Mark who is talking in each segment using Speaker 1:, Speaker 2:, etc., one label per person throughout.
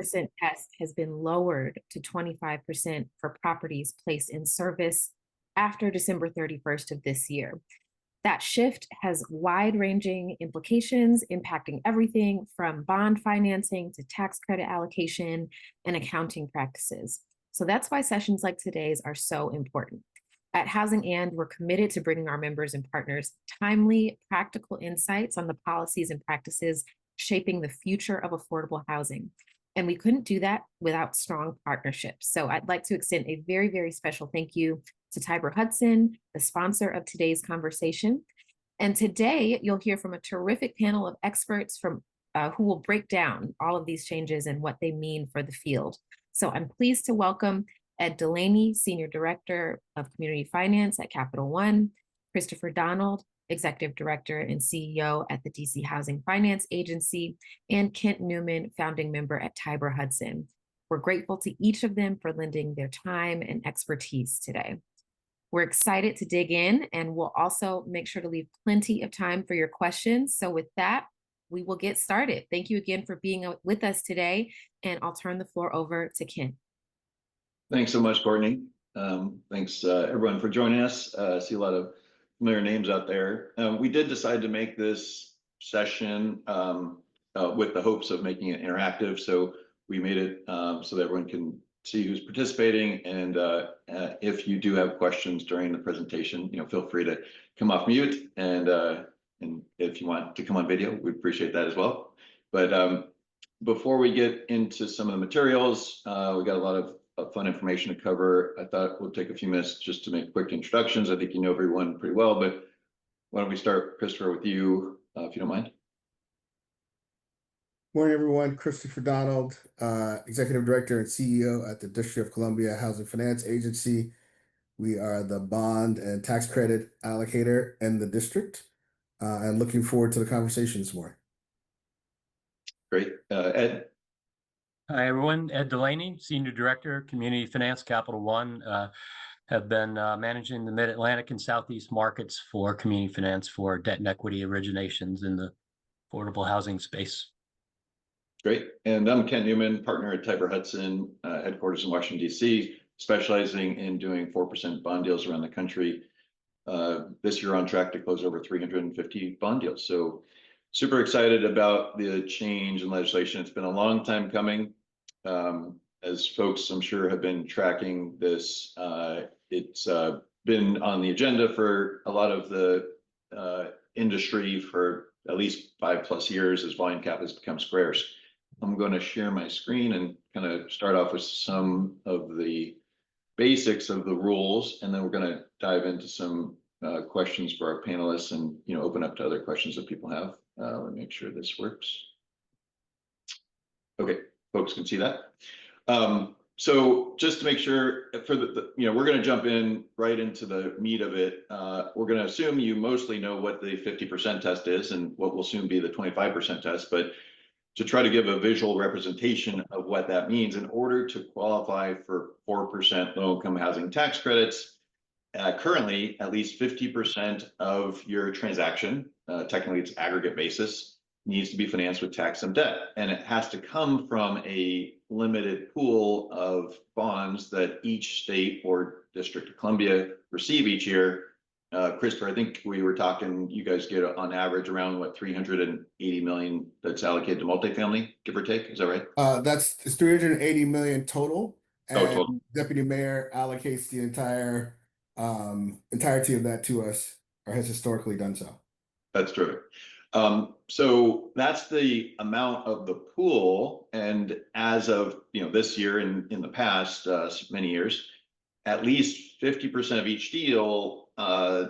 Speaker 1: test has been lowered to 25% for properties placed in service after December 31st of this year. That shift has wide-ranging implications impacting everything from bond financing to tax credit allocation and accounting practices. So that's why sessions like today's are so important. At Housing And, we're committed to bringing our members and partners timely, practical insights on the policies and practices shaping the future of affordable housing. And we couldn't do that without strong partnerships. So I'd like to extend a very, very special thank you to Tiber Hudson, the sponsor of today's conversation. And today you'll hear from a terrific panel of experts from who will break down all of these changes and what they mean for the field. So I'm pleased to welcome Ed Delaney, Senior Director of Community Finance at Capital One, Christopher Donald, Executive Director and CEO at the DC Housing Finance Agency, and Kent Newman, founding member at Tiber Hudson. We're grateful to each of them for lending their time and expertise today. We're excited to dig in, and we'll also make sure to leave plenty of time for your questions. So with that, we will get started. Thank you again for being with us today, and I'll turn the floor over to Kent.
Speaker 2: Thanks so much, Courtney. Thanks everyone for joining us. I see a lot of familiar names out there. We did decide to make this session with the hopes of making it interactive. So we made it so that everyone can see who's participating. And if you do have questions during the presentation, feel free to come off mute. And if you want to come on video, we'd appreciate that as well. But before we get into some of the materials, we got a lot of fun information to cover. I thought we'll take a few minutes just to make quick introductions. I think you know everyone pretty well, but why don't we start, Christopher, with you, if you don't mind.
Speaker 3: Morning, everyone. Christopher Donald, Executive Director and CEO at the District of Columbia Housing Finance Agency. We are the bond and tax credit allocator in the district, and looking forward to the conversation this morning.
Speaker 2: Great. Ed?
Speaker 4: Hi, everyone. Ed Delaney, Senior Director, Community Finance, Capital One. Have been managing the Mid-Atlantic and Southeast markets for community finance for debt and equity originations in the affordable housing space.
Speaker 2: Great. And I'm Kent Newman, partner at Tiber Hudson, headquarters in Washington, D.C., specializing in doing 4% bond deals around the country. This year on track to close over 350 bond deals. So super excited about the change in legislation. It's been a long time coming. As folks, I'm sure, have been tracking this, it's been on the agenda for a lot of the industry for at least 5+ years as volume cap has become scarce. I'm going to share my screen and kind of start off with some of the basics of the rules, and then we're going to dive into some questions for our panelists and open up to other questions that people have. Let me make sure this works. Okay, folks can see that. So just to make sure, for we're going to jump in right into the meat of it. We're going to assume you mostly know what the 50% test is and what will soon be the 25% test, but to try to give a visual representation of what that means, in order to qualify for 4% low-income housing tax credits, currently at least 50% of your transaction, technically it's aggregate basis, needs to be financed with tax-exempt debt, and it has to come from a limited pool of bonds that each state or District of Columbia receive each year. Christopher, I think we were talking, you guys get on average around what, 380 million that's allocated to multifamily, give or take, is that right?
Speaker 3: It's 380 million total. And
Speaker 2: total.
Speaker 3: Deputy Mayor allocates the entirety of that to us, or has historically done so.
Speaker 2: That's terrific. So that's the amount of the pool, and as of this year and in the past many years, at least 50% of each deal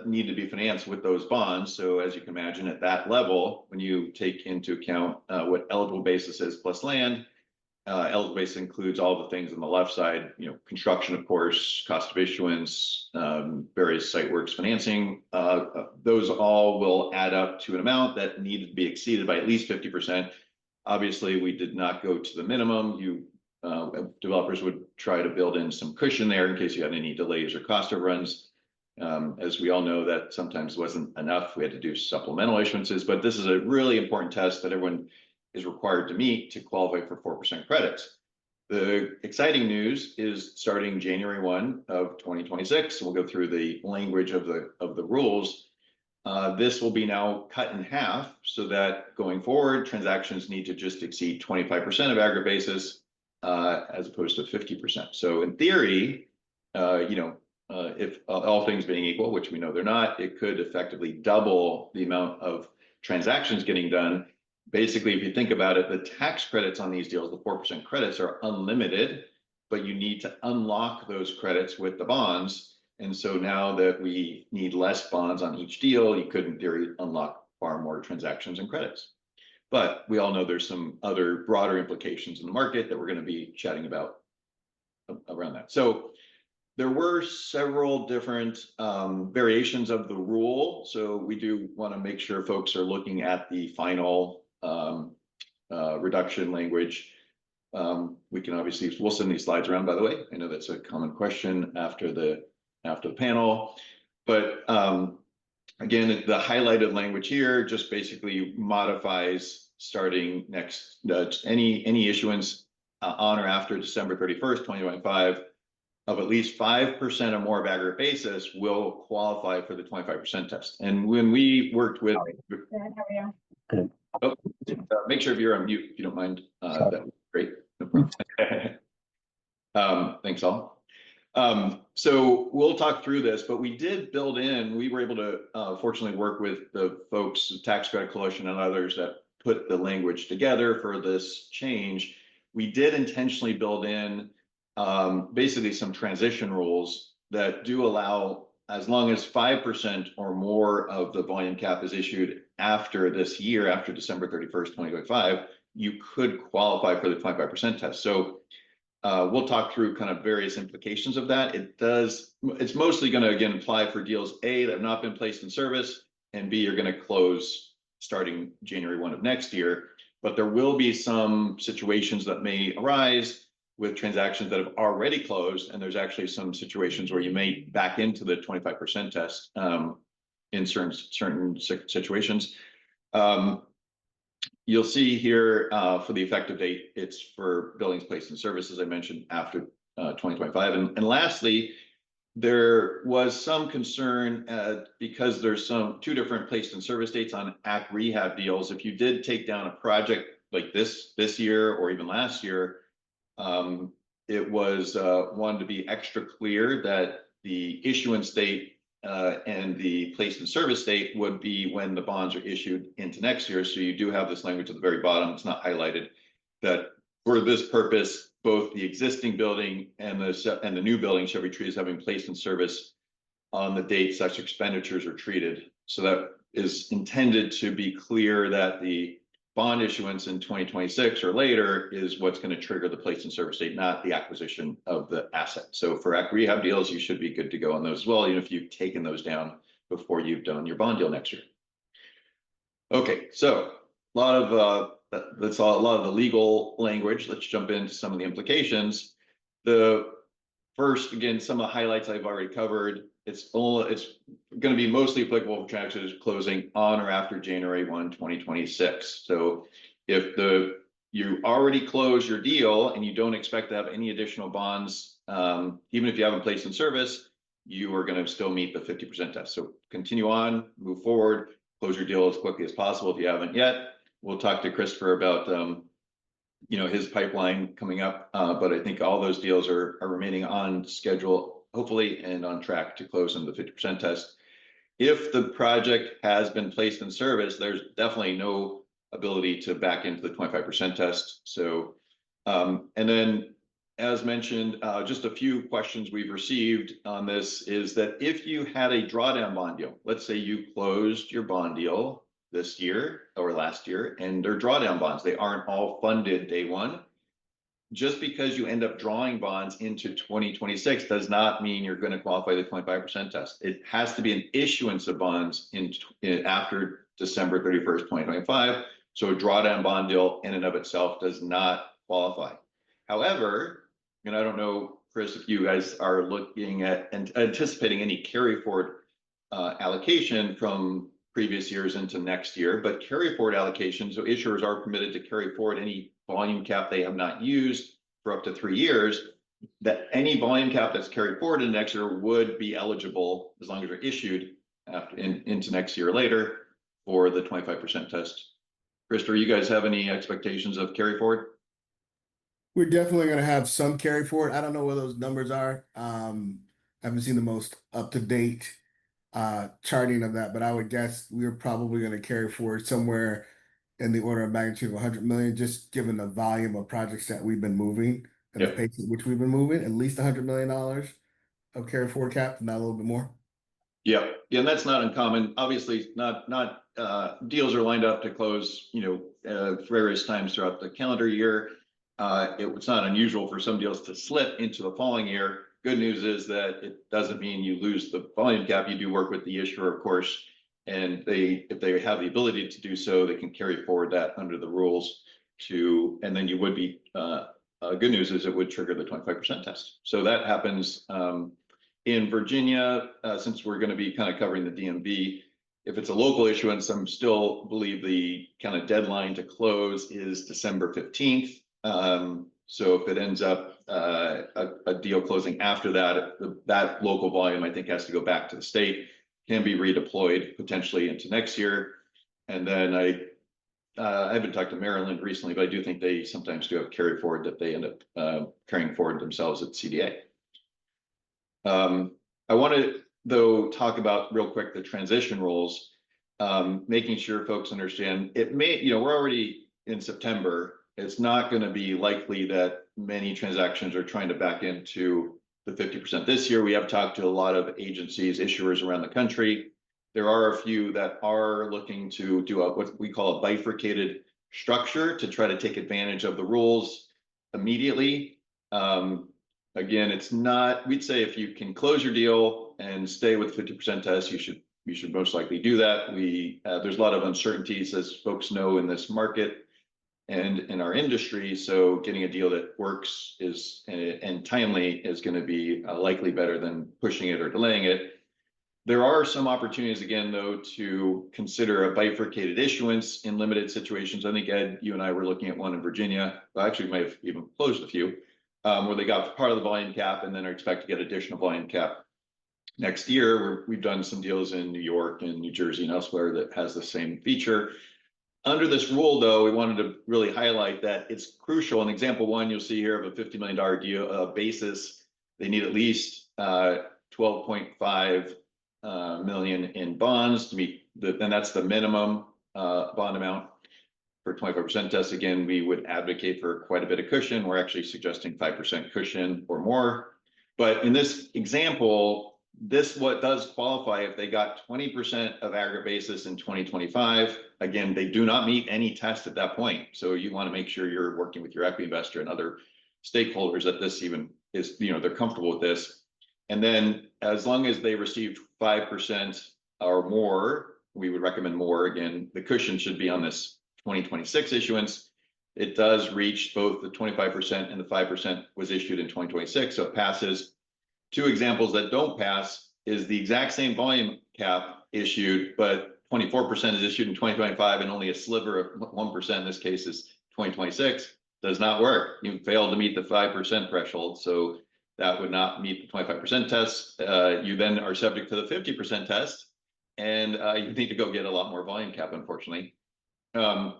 Speaker 2: need to be financed with those bonds. So as you can imagine, at that level, when you take into account what eligible basis is plus land, eligible basis includes all the things on the left side, construction, of course, cost of issuance, various site works financing, those all will add up to an amount that needed to be exceeded by at least 50%. Obviously, we did not go to the minimum. Developers would try to build in some cushion there in case you had any delays or cost overruns. As we all know, that sometimes wasn't enough. We had to do supplemental issuances, but this is a really important test that everyone is required to meet to qualify for 4% credits. The exciting news is starting January 1 of 2026. We'll go through the language of the rules. This will be now cut in half so that going forward, transactions need to just exceed 25% of aggregate basis as opposed to 50%. So in theory, if all things being equal, which we know they're not, it could effectively double the amount of transactions getting done. Basically, if you think about it, the tax credits on these deals, the 4% credits, are unlimited, but you need to unlock those credits with the bonds. And so now that we need less bonds on each deal, you could, in theory, unlock far more transactions and credits. But we all know there's some other broader implications in the market that we're going to be chatting about around that. So there were several different variations of the rule. So we do want to make sure folks are looking at the final reduction language. We can obviously, we'll send these slides around, by the way. I know that's a common question after the panel, but again, the highlighted language here just basically modifies starting next, any issuance on or after December 31st, 2025 of at least 5% or more of aggregate basis will qualify for the 25% test. And when we worked with, make sure if you're on mute, if you don't mind, that would be great. No problem. Thanks all. So we'll talk through this, but we did build in, we were able to fortunately work with the folks, Tax Credit Coalition and others that put the language together for this change. We did intentionally build in basically some transition rules that do allow, as long as 5% or more of the volume cap is issued after this year, after December 31st, 2025, you could qualify for the 25% test. So we'll talk through kind of various implications of that. It's mostly going to, again, apply for deals A that have not been placed in service, and B, you're going to close starting January 1 of next year. But there will be some situations that may arise with transactions that have already closed, and there's actually some situations where you may back into the 25% test in certain situations. You'll see here for the effective date, it's for buildings placed in service, as I mentioned, after 2025. And lastly, there was some concern because there's two different placed in service dates on ACT rehab deals. If you did take down a project like this year or even last year, it was wanted to be extra clear that the issuance date and the placed in service date would be when the bonds are issued into next year. So you do have this language at the very bottom, it's not highlighted, that for this purpose, both the existing building and the new building shall be treated as having placed in service on the date such expenditures are treated. So that is intended to be clear that the bond issuance in 2026 or later is what's going to trigger the placed in service date, not the acquisition of the asset. So for ACT rehab deals, you should be good to go on those as well, even if you've taken those down before you've done your bond deal next year. Okay, so a lot of the legal language. Let's jump into some of the implications. The first, again, some of the highlights I've already covered. It's going to be mostly applicable for transactions closing on or after January 1, 2026. So if you already closed your deal and you don't expect to have any additional bonds, even if you haven't placed in service, you are going to still meet the 50% test. So continue on, move forward, close your deal as quickly as possible if you haven't yet. We'll talk to Christopher about his pipeline coming up, but I think all those deals are remaining on schedule, hopefully, and on track to close in the 50% test. If the project has been placed in service, there's definitely no ability to back into the 25% test. So, and then as mentioned, just a few questions we've received on this is that if you had a drawdown bond deal, let's say you closed your bond deal this year or last year, and they're drawdown bonds, they aren't all funded day one. Just because you end up drawing bonds into 2026 does not mean you're going to qualify the 25% test. It has to be an issuance of bonds after December 31st, 2025. So a drawdown bond deal in and of itself does not qualify. However, and I don't know, Chris, if you guys are looking at and anticipating any carry forward allocation from previous years into next year, but carry forward allocation, so issuers are permitted to carry forward any volume cap they have not used for up to 3 years, that any volume cap that's carried forward in next year would be eligible as long as they're issued into next year later for the 25% test. Krista, you guys have any expectations of carry forward?
Speaker 3: We're definitely going to have some carry forward. I don't know where those numbers are. I haven't seen the most up-to-date charting of that, but I would guess we're probably going to carry forward somewhere in the order of magnitude of 100 million, just given the volume of projects that we've been moving and the pace at which we've been moving. At least $100 million of carry forward cap, not a little bit more.
Speaker 2: Yeah, and that's not uncommon. Obviously, not deals are lined up to close, various times throughout the calendar year. It's not unusual for some deals to slip into the following year. Good news is that it doesn't mean you lose the volume cap. You do work with the issuer, of course, and if they have the ability to do so, they can carry forward that under the rules and then you would be, good news is it would trigger the 25% test. So that happens in Virginia, since we're going to be kind of covering the DMV. If it's a local issuance, I'm still believe the kind of deadline to close is December 15th. So if it ends up a deal closing after that, that local volume, I think, has to go back to the state, can be redeployed potentially into next year. And then I haven't talked to Maryland recently, but I do think they sometimes do have carry forward that they end up carrying forward themselves at CDA. I want to, though, talk about real quick the transition rules, making sure folks understand it may, we're already in September. It's not going to be likely that many transactions are trying to back into the 50% this year. We have talked to a lot of agencies, issuers around the country. There are a few that are looking to do what we call a bifurcated structure to try to take advantage of the rules immediately. Again, it's not, we'd say if you can close your deal and stay with 50% test, you should most likely do that. There's a lot of uncertainties, as folks know, in this market and in our industry. So getting a deal that works and timely is going to be likely better than pushing it or delaying it. There are some opportunities, again, though, to consider a bifurcated issuance in limited situations. I think, Ed, you and I were looking at one in Virginia. Well, actually, we might have even closed a few, where they got part of the volume cap and then are expected to get additional volume cap next year. We've done some deals in New York and New Jersey and elsewhere that has the same feature. Under this rule, though, we wanted to really highlight that it's crucial. In example one, you'll see here of a $50 million deal basis, they need at least 12.5 million in bonds to meet and that's the minimum bond amount for 25% test. Again, we would advocate for quite a bit of cushion. We're actually suggesting 5% cushion or more. But in this example, what does qualify if they got 20% of aggregate basis in 2025. Again, they do not meet any test at that point. So you want to make sure you're working with your equity investor and other stakeholders that this even is, they're comfortable with this. And then as long as they received 5% or more, we would recommend more. Again, the cushion should be on this 2026 issuance. It does reach both the 25% and the 5% was issued in 2026. So it passes. Two examples that don't pass is the exact same volume cap issued, but 24% is issued in 2025 and only a sliver of 1% in this case is 2026. Does not work. You failed to meet the 5% threshold. So that would not meet the 25% test. You then are subject to the 50% test, and you need to go get a lot more volume cap, unfortunately. And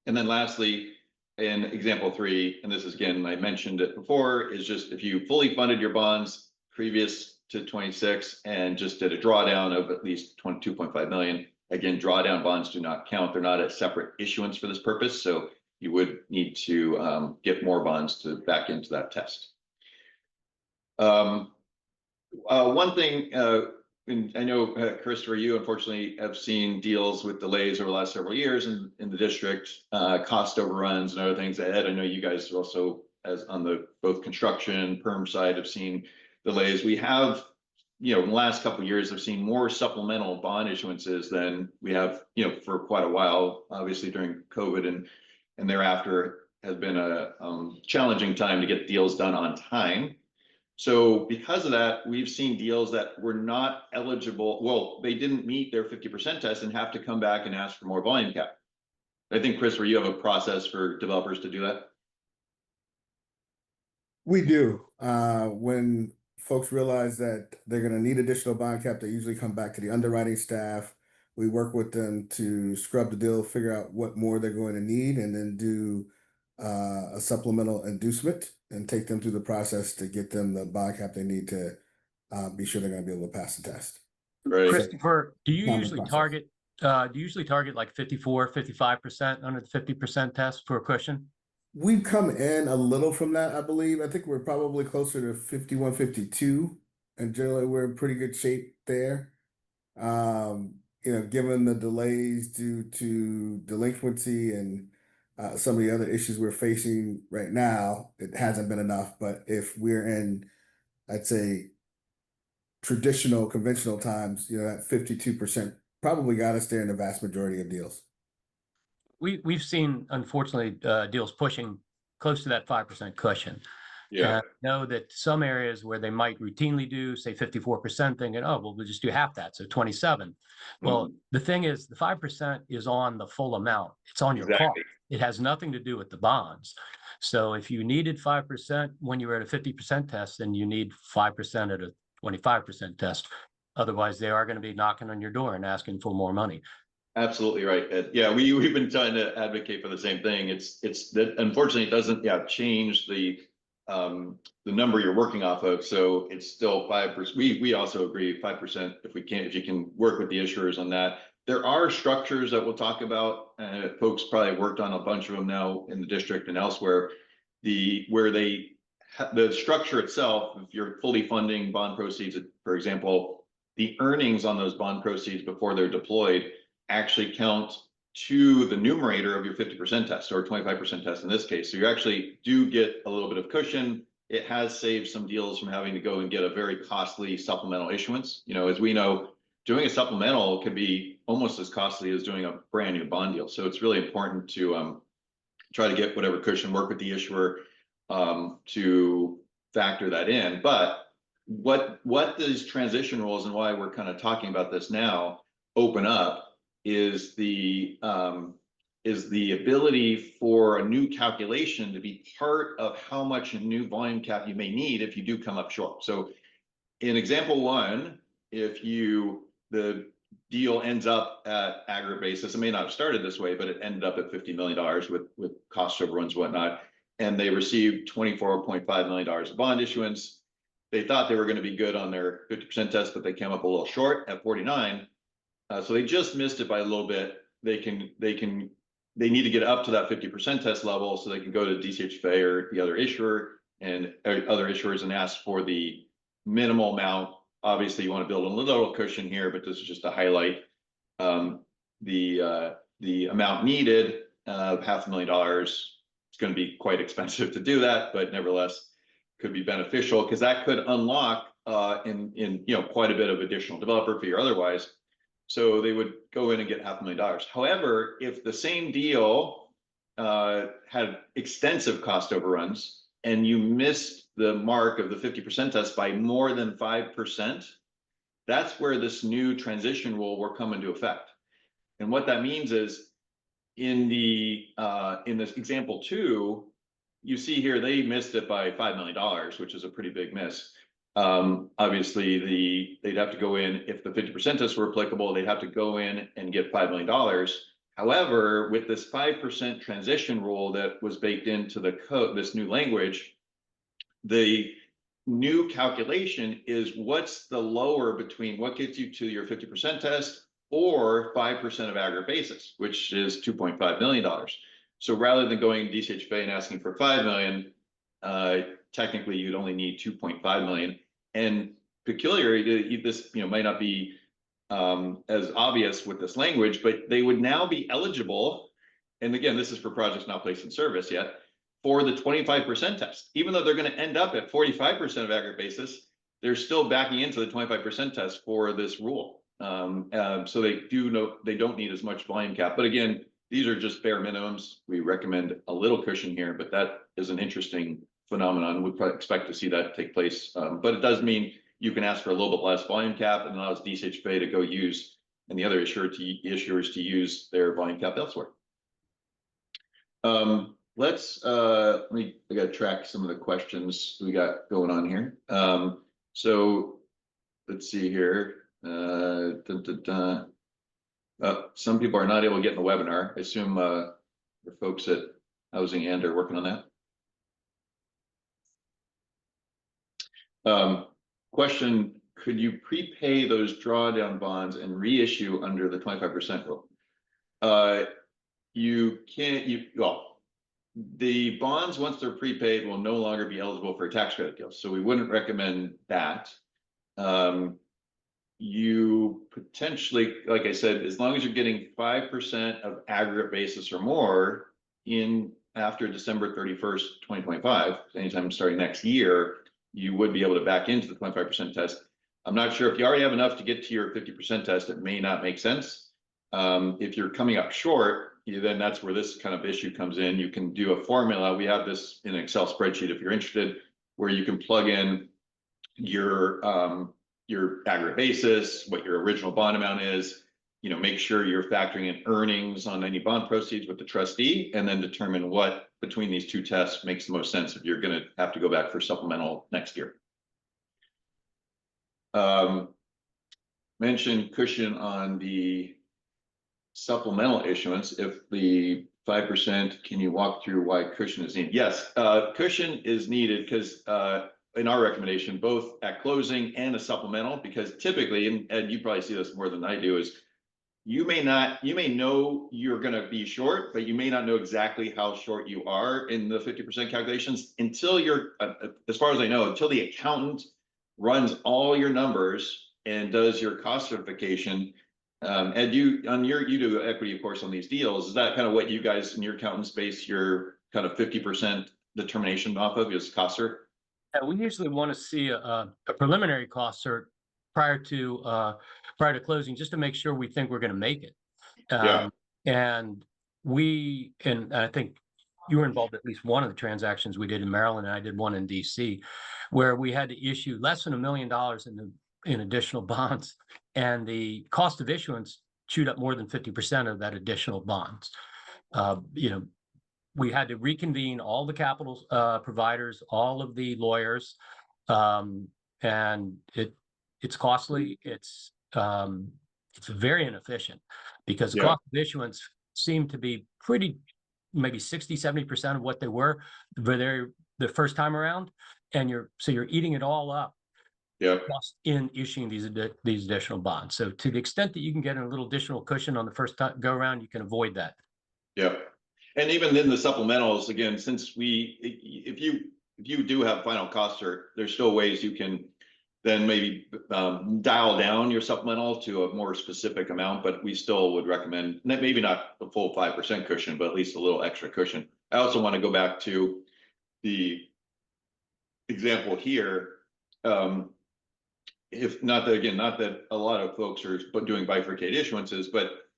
Speaker 2: then lastly, in example 3, and this is, again, I mentioned it before, is just if you fully funded your bonds previous to 26 and just did a drawdown of at least 22.5 million. Again, drawdown bonds do not count. They're not a separate issuance for this purpose. So you would need to get more bonds to back into that test. One thing, and I know, Christopher, you unfortunately have seen deals with delays over the last several years in the district, cost overruns and other things. Ed, I know you guys also, as on the both construction, perm side, have seen delays. We have, in the last couple of years, have seen more supplemental bond issuances than we have, for quite a while. Obviously, during COVID and thereafter has been a challenging time to get deals done on time. So because of that, we've seen deals that were not eligible. Well, they didn't meet their 50% test and have to come back and ask for more volume cap. I think, Chris, where you have a process for developers to do that?
Speaker 3: We do. When folks realize that they're going to need additional bond cap, they usually come back to the underwriting staff. We work with them to scrub the deal, figure out what more they're going to need, and then do a supplemental inducement and take them through the process to get them the bond cap they need to be sure they're going to be able to pass the test.
Speaker 2: Right.
Speaker 4: Christopher, do you
Speaker 3: Common
Speaker 4: usually
Speaker 3: process.
Speaker 4: target like 54, 55% under the 50% test for a cushion?
Speaker 3: We've come in a little from that, I believe. I think we're probably closer to 51, 52, and generally we're in pretty good shape there. Given the delays due to delinquency and some of the other issues we're facing right now, it hasn't been enough. But if we're in, I'd say, traditional, conventional times, that 52% probably got us there in the vast majority of deals.
Speaker 4: We've seen, unfortunately, deals pushing close to that 5% cushion.
Speaker 2: Yeah.
Speaker 4: I know that some areas where they might routinely do, say 54%, thinking, oh, well, we'll just do half that, so 27. Well, the thing is, the 5% is on the full amount. It's on your cost. It has nothing to do with the bonds. So if you needed 5% when you were at a 50% test, then you need 5% at a 25% test. Otherwise, they are going to be knocking on your door and asking for more money.
Speaker 2: Absolutely right, Ed. Yeah, we've been trying to advocate for the same thing. It's that unfortunately it doesn't change the number you're working off of. So it's still 5%. We also agree 5% if you can work with the issuers on that. There are structures that we'll talk about. Folks probably worked on a bunch of them now in the district and elsewhere. The structure itself, if you're fully funding bond proceeds, for example, the earnings on those bond proceeds before they're deployed actually count to the numerator of your 50% test or 25% test in this case. So you actually do get a little bit of cushion. It has saved some deals from having to go and get a very costly supplemental issuance. As we know, doing a supplemental can be almost as costly as doing a brand new bond deal. So it's really important to try to get whatever cushion, work with the issuer to factor that in. But what these transition rules and why we're kind of talking about this now open up is the ability for a new calculation to be part of how much a new volume cap you may need if you do come up short. So in example one, if the deal ends up at aggregate basis, it may not have started this way, but it ended up at $50 million with cost overruns and whatnot, and they received $24.5 million of bond issuance. They thought they were going to be good on their 50% test, but they came up a little short at 49. So they just missed it by a little bit. They need to get up to that 50% test level so they can go to DCHFA or the other issuer and other issuers and ask for the minimal amount. Obviously, you want to build a little cushion here, but this is just to highlight the amount needed of $500,000. It's going to be quite expensive to do that, but nevertheless could be beneficial because that could unlock in quite a bit of additional developer fee or otherwise. So they would go in and get $500,000. However, if the same deal had extensive cost overruns and you missed the mark of the 50% test by more than 5%, that's where this new transition rule will come into effect. And what that means is in this example 2, you see here they missed it by $5 million, which is a pretty big miss. Obviously they'd have to go in, if the 50% tests were applicable, they'd have to go in and get $5 million. However, with this 5% transition rule that was baked into the code, this new language, the new calculation is what's the lower between what gets you to your 50% test or 5% of aggregate basis, which is $2.5 million. So rather than going to DCHFA and asking for $5 million, technically you'd only need $2.5 million. And peculiarly, this might not be as obvious with this language, but they would now be eligible. And again, this is for projects not placed in service yet, for the 25% test. Even though they're going to end up at 45% of aggregate basis, they're still backing into the 25% test for this rule. So they don't need as much volume cap. But again, these are just bare minimums. We recommend a little cushion here, but that is an interesting phenomenon. We'd probably expect to see that take place. But it does mean you can ask for a little bit less volume cap and allows DCHFA to go use and the other issuers to use their volume cap elsewhere. let's, I gotta track some of the questions we got going on here. So let's see here. Some people are not able to get in the webinar. I assume, the folks at Housing and are working on that. Question, could you prepay those drawdown bonds and reissue under the 25% rule? You can't, well, the bonds, once they're prepaid, will no longer be eligible for a tax credit deal. So we wouldn't recommend that. You potentially, like I said, as long as you're getting 5% of aggregate basis or more in after December 31st, 2025, anytime starting next year, you would be able to back into the 25% test. I'm not sure if you already have enough to get to your 50% test, it may not make sense. If you're coming up short, then that's where this kind of issue comes in. You can do a formula. We have this in an Excel spreadsheet if you're interested, where you can plug in your aggregate basis, what your original bond amount is, make sure you're factoring in earnings on any bond proceeds with the trustee, and then determine what between these two tests makes the most sense if you're going to have to go back for supplemental next year. Mentioned cushion on the supplemental issuance. If the 5%, can you walk through why cushion is needed? Yes, cushion is needed because in our recommendation, both at closing and a supplemental, because typically, and you probably see this more than I do, is you may know you're going to be short, but you may not know exactly how short you are in the 50% calculations until you're, as far as I know, until the accountant runs all your numbers and does your cost certification. Ed, you do equity, of course, on these deals. Is that kind of what you guys in your accountants base your kind of 50% determination off of, is cost cert?
Speaker 4: Yeah, we usually want to see a preliminary cost cert prior to closing, just to make sure we think we're going to make it.
Speaker 2: Yeah.
Speaker 4: And I think you were involved at least one of the transactions we did in Maryland, and I did one in DC, where we had to issue less than $1 million in additional bonds, and the cost of issuance chewed up more than 50% of that additional bonds. We had to reconvene all the capital providers, all of the lawyers, and it's costly. It's very inefficient because the cost of issuance seemed to be maybe 60-70% of what they were the first time around, and you're eating it all up. Just in issuing these additional bonds. So to the extent that you can get a little additional cushion on the first go around, you can avoid that.
Speaker 2: And even in the supplementals, again, since if you do have final cost cert, there's still ways you can then maybe dial down your supplemental to a more specific amount, but we still would recommend maybe not the full 5% cushion, but at least a little extra cushion. I also want to go back to the example here. If not that, not that a lot of folks are doing bifurcated issuances, but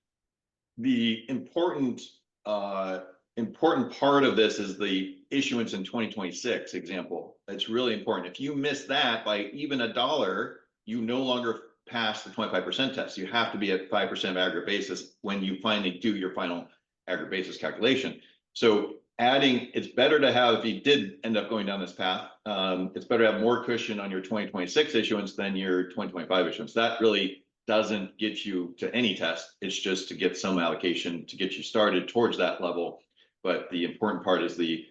Speaker 2: the important part of this is the issuance in 2026 example. It's really important. If you miss that by even $1, you no longer pass the 25% test. You have to be at 5% of aggregate basis when you finally do your final aggregate basis calculation. So it's better to have, if you did end up going down this path, it's better to have more cushion on your 2026 issuance than your 2025 issuance. That really doesn't get you to any test. It's just to get some allocation to get you started towards that level. But the important part is the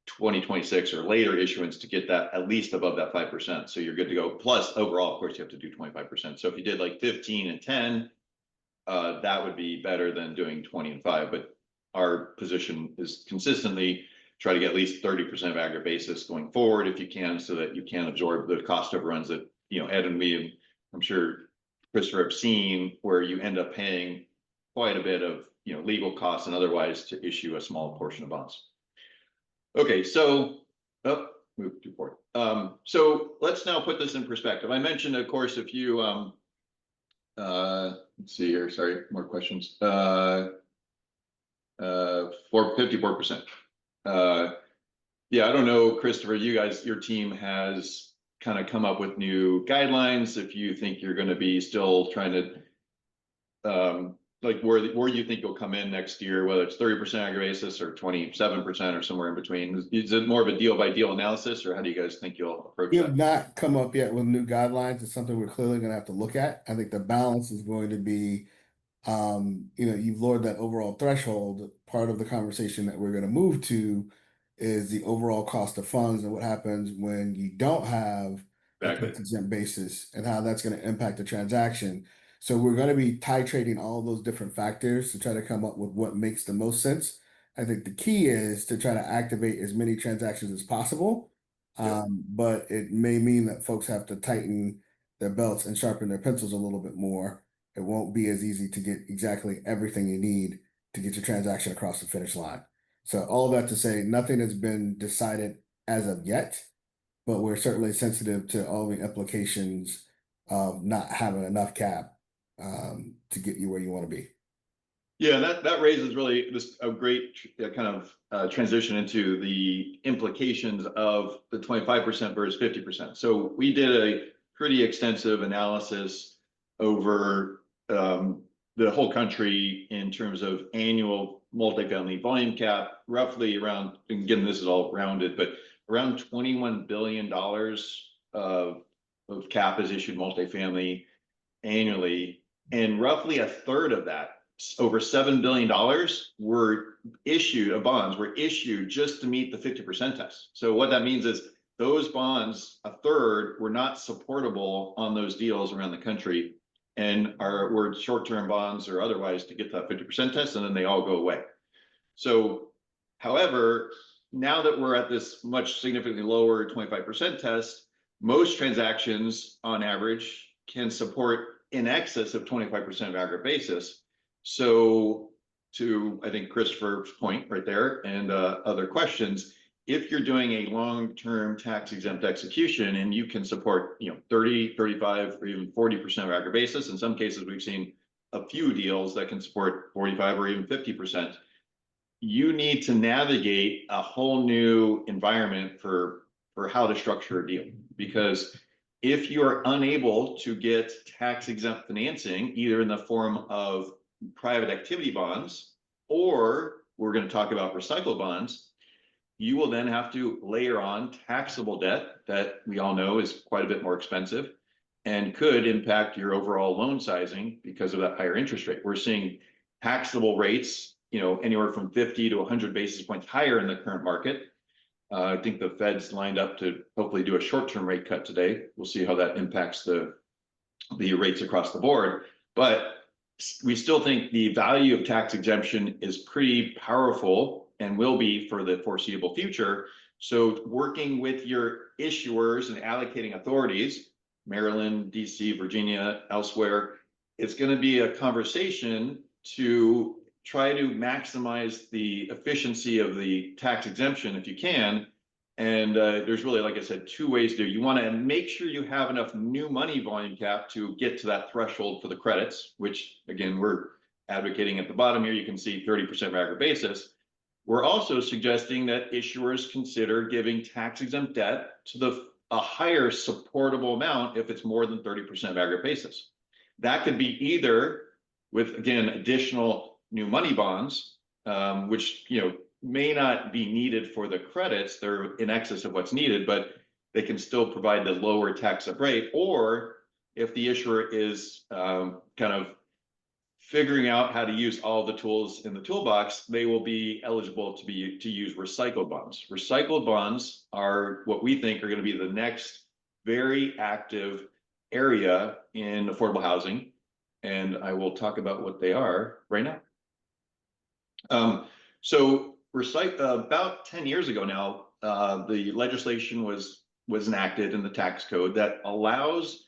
Speaker 2: 2026 or later issuance to get that at least above that 5%. So you're good to go. Plus, overall, of course, you have to do 25%. So if you did like 15 and 10, that would be better than doing 20 and 5. But our position is consistently try to get at least 30% of aggregate basis going forward if you can, so that you can absorb the cost overruns that, Ed and me, I'm sure Christopher, have seen, where you end up paying quite a bit of, legal costs and otherwise to issue a small portion of bonds. Okay, so, move too forward. So let's now put this in perspective. I mentioned, of course, a few, let's see here, sorry, more questions. For 54%. Yeah, I don't know, Christopher, your team has kind of come up with new guidelines. If you think you're going to be still trying to like where you think you'll come in next year, whether it's 30% aggregate basis or 27% or somewhere in between? Is it more of a deal by deal analysis, or how do you guys think you'll approach
Speaker 3: We have
Speaker 2: that?
Speaker 3: not come up yet with new guidelines. It's something we're clearly going to have to look at. I think the balance is going to be, you've lowered that overall threshold. Part of the conversation that we're going to move to is the overall cost of funds and what happens when you don't have a
Speaker 2: Exactly.
Speaker 3: tax exempt basis and how that's going to impact the transaction. So we're going to be titrating all those different factors to try to come up with what makes the most sense. I think the key is to try to activate as many transactions as possible.
Speaker 2: Yep.
Speaker 3: But it may mean that folks have to tighten their belts and sharpen their pencils a little bit more. It won't be as easy to get exactly everything you need to get your transaction across the finish line. So all that to say, nothing has been decided as of yet, but we're certainly sensitive to all the implications of not having enough cap to get you where you want to be.
Speaker 2: Yeah, that raises really this a great kind of transition into the implications of the 25% versus 50%. So we did a pretty extensive analysis over the whole country in terms of annual multifamily volume cap, roughly around, again, this is all rounded, but around $21 billion of cap is issued multifamily annually, and roughly a third of that, over $7 billion, were issued, bonds were issued just to meet the 50% test. So what that means is those bonds, a third, were not supportable on those deals around the country, and were short-term bonds or otherwise to get that 50% test, and then they all go away. So, however, now that we're at this much significantly lower 25% test, most transactions on average can support in excess of 25% of aggregate basis. So to, I think, Christopher's point right there and other questions, if you're doing a long-term tax exempt execution and you can support, 30, 35, or even 40% of aggregate basis, in some cases we've seen a few deals that can support 45 or even 50%, you need to navigate a whole new environment for how to structure a deal. Because if you're unable to get tax exempt financing, either in the form of private activity bonds, or we're going to talk about recycled bonds, you will then have to layer on taxable debt that we all know is quite a bit more expensive and could impact your overall loan sizing because of that higher interest rate. We're seeing taxable rates, anywhere from 50 to 100 basis points higher in the current market. I think the Fed's lined up to hopefully do a short-term rate cut today. We'll see how that impacts the rates across the board. But we still think the value of tax exemption is pretty powerful and will be for the foreseeable future. So working with your issuers and allocating authorities, Maryland, DC, Virginia, elsewhere, it's going to be a conversation to try to maximize the efficiency of the tax exemption if you can. And there's really, like I said, two ways to do it. You want to make sure you have enough new money volume cap to get to that threshold for the credits, which again, we're advocating at the bottom here. You can see 30% of aggregate basis. We're also suggesting that issuers consider giving tax exempt debt to a higher supportable amount if it's more than 30% of aggregate basis. That could be either with, again, additional new money bonds, which may not be needed for the credits. They're in excess of what's needed, but they can still provide the lower tax up rate. Or if the issuer is kind of figuring out how to use all the tools in the toolbox, they will be eligible to use recycled bonds. Recycled bonds are what we think are going to be the next very active area in affordable housing, and I will talk about what they are right now. So about 10 years ago now, the legislation was enacted in the tax code that allows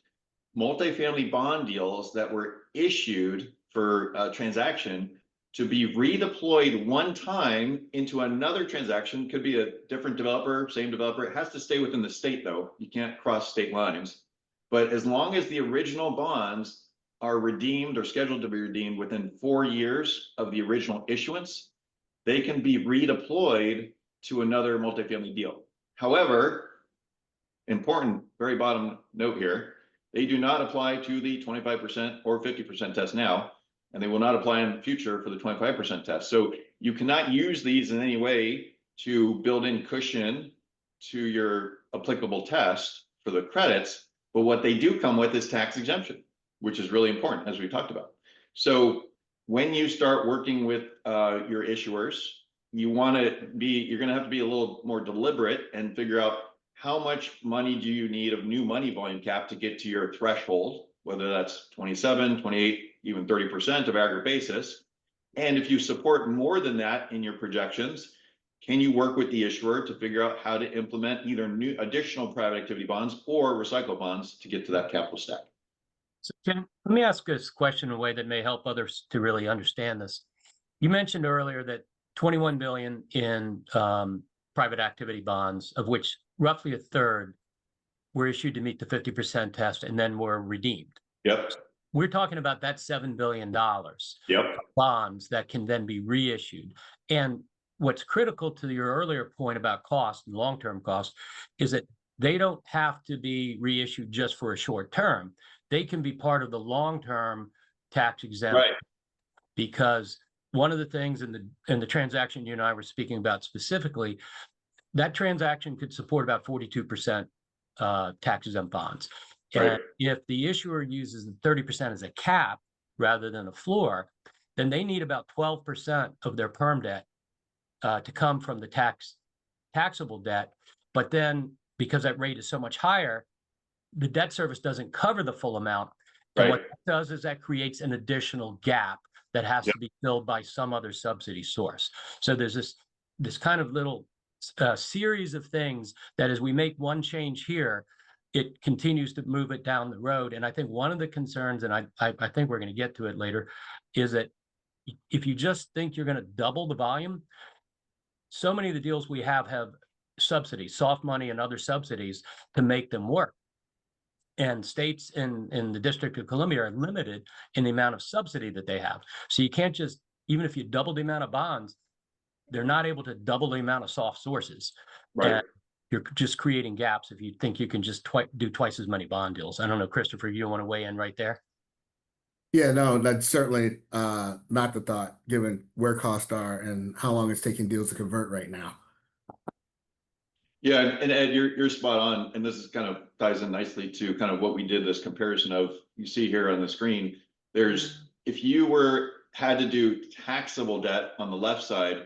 Speaker 2: multifamily bond deals that were issued for a transaction to be redeployed one time into another transaction. Could be a different developer, same developer. It has to stay within the state though. You can't cross state lines. But as long as the original bonds are redeemed or scheduled to be redeemed within 4 years of the original issuance, they can be redeployed to another multifamily deal. However, important, very bottom note here, they do not apply to the 25% or 50% test now. and they will not apply in the future for the 25% test. So you cannot use these in any way to build in cushion to your applicable test for the credits. But what they do come with is tax exemption, which is really important, as we talked about. So when you start working with your issuers, you're going to have to be a little more deliberate and figure out how much money do you need of new money volume cap to get to your threshold, whether that's 27, 28, even 30% of aggregate basis. And if you support more than that in your projections, can you work with the issuer to figure out how to implement either new additional private activity bonds or recycle bonds to get to that capital stack?
Speaker 4: So let me ask this question in a way that may help others to really understand this. You mentioned earlier that 21 billion in private activity bonds, of which roughly a third were issued to meet the 50% test and then were redeemed.
Speaker 2: Yep.
Speaker 4: We're talking about that $7 billion
Speaker 2: Yep.
Speaker 4: bonds that can then be reissued. And what's critical to your earlier point about cost and long-term cost is that they don't have to be reissued just for a short term. They can be part of the long-term tax exempt.
Speaker 2: Right.
Speaker 4: Because one of the things in the transaction you and I were speaking about specifically, that transaction could support about 42% tax exempt bonds.
Speaker 2: Right.
Speaker 4: And if the issuer uses the 30% as a cap rather than a floor, then they need about 12% of their perm debt to come from the taxable debt. But then because that rate is so much higher, the debt service doesn't cover the full amount. And what that does is that creates an additional gap that has to be filled by some other subsidy source. So there's this kind of little series of things that as we make one change here, it continues to move it down the road. And I think one of the concerns, and I think we're going to get to it later, is that if you just think you're going to double the volume, so many of the deals we have subsidies, soft money and other subsidies to make them work. And states in the District of Columbia are limited in the amount of subsidy that they have. So you can't just, even if you double the amount of bonds, they're not able to double the amount of soft sources.
Speaker 2: Right.
Speaker 4: And you're just creating gaps if you think you can just do twice as many bond deals. I don't know, Christopher, you want to weigh in right there?
Speaker 3: Yeah, no, that's certainly not the thought, given where costs are and how long it's taking deals to convert right now.
Speaker 2: Yeah, and Ed, you're spot on, and this is kind of ties in nicely to kind of what we did this comparison of. You see here on the screen, there's if you had to do taxable debt on the left side,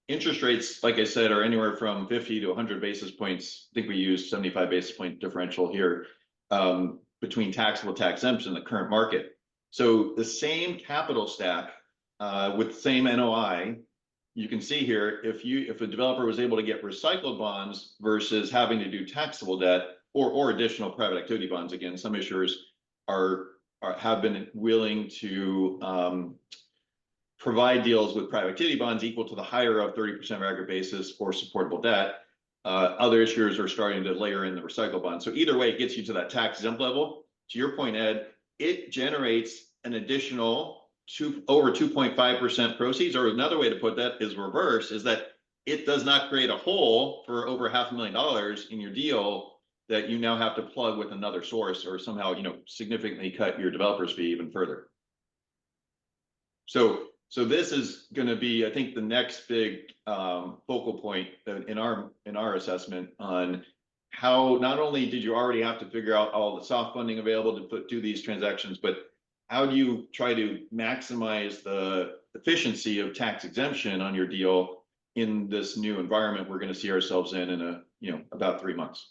Speaker 2: interest rates, like I said, are anywhere from 50 to 100 basis points. I think we use 75 basis point differential here between taxable tax exempt in the current market. So the same capital stack with the same NOI. You can see here, if a developer was able to get recycled bonds versus having to do taxable debt or additional private activity bonds, again, some issuers have been willing to provide deals with private activity bonds equal to the higher of 30% of aggregate basis for supportable debt. Other issuers are starting to layer in the recycle bonds. So either way, it gets you to that tax exempt level. To your point, Ed, it generates an additional over 2.5% proceeds, or another way to put that is reverse, is that it does not create a hole for over $500,000 in your deal that you now have to plug with another source or somehow, significantly cut your developer's fee even further. So this is going to be, I think, the next big focal point in our assessment on how not only did you already have to figure out all the soft funding available to do these transactions, but how do you try to maximize the efficiency of tax exemption on your deal in this new environment we're going to see ourselves in about 3 months?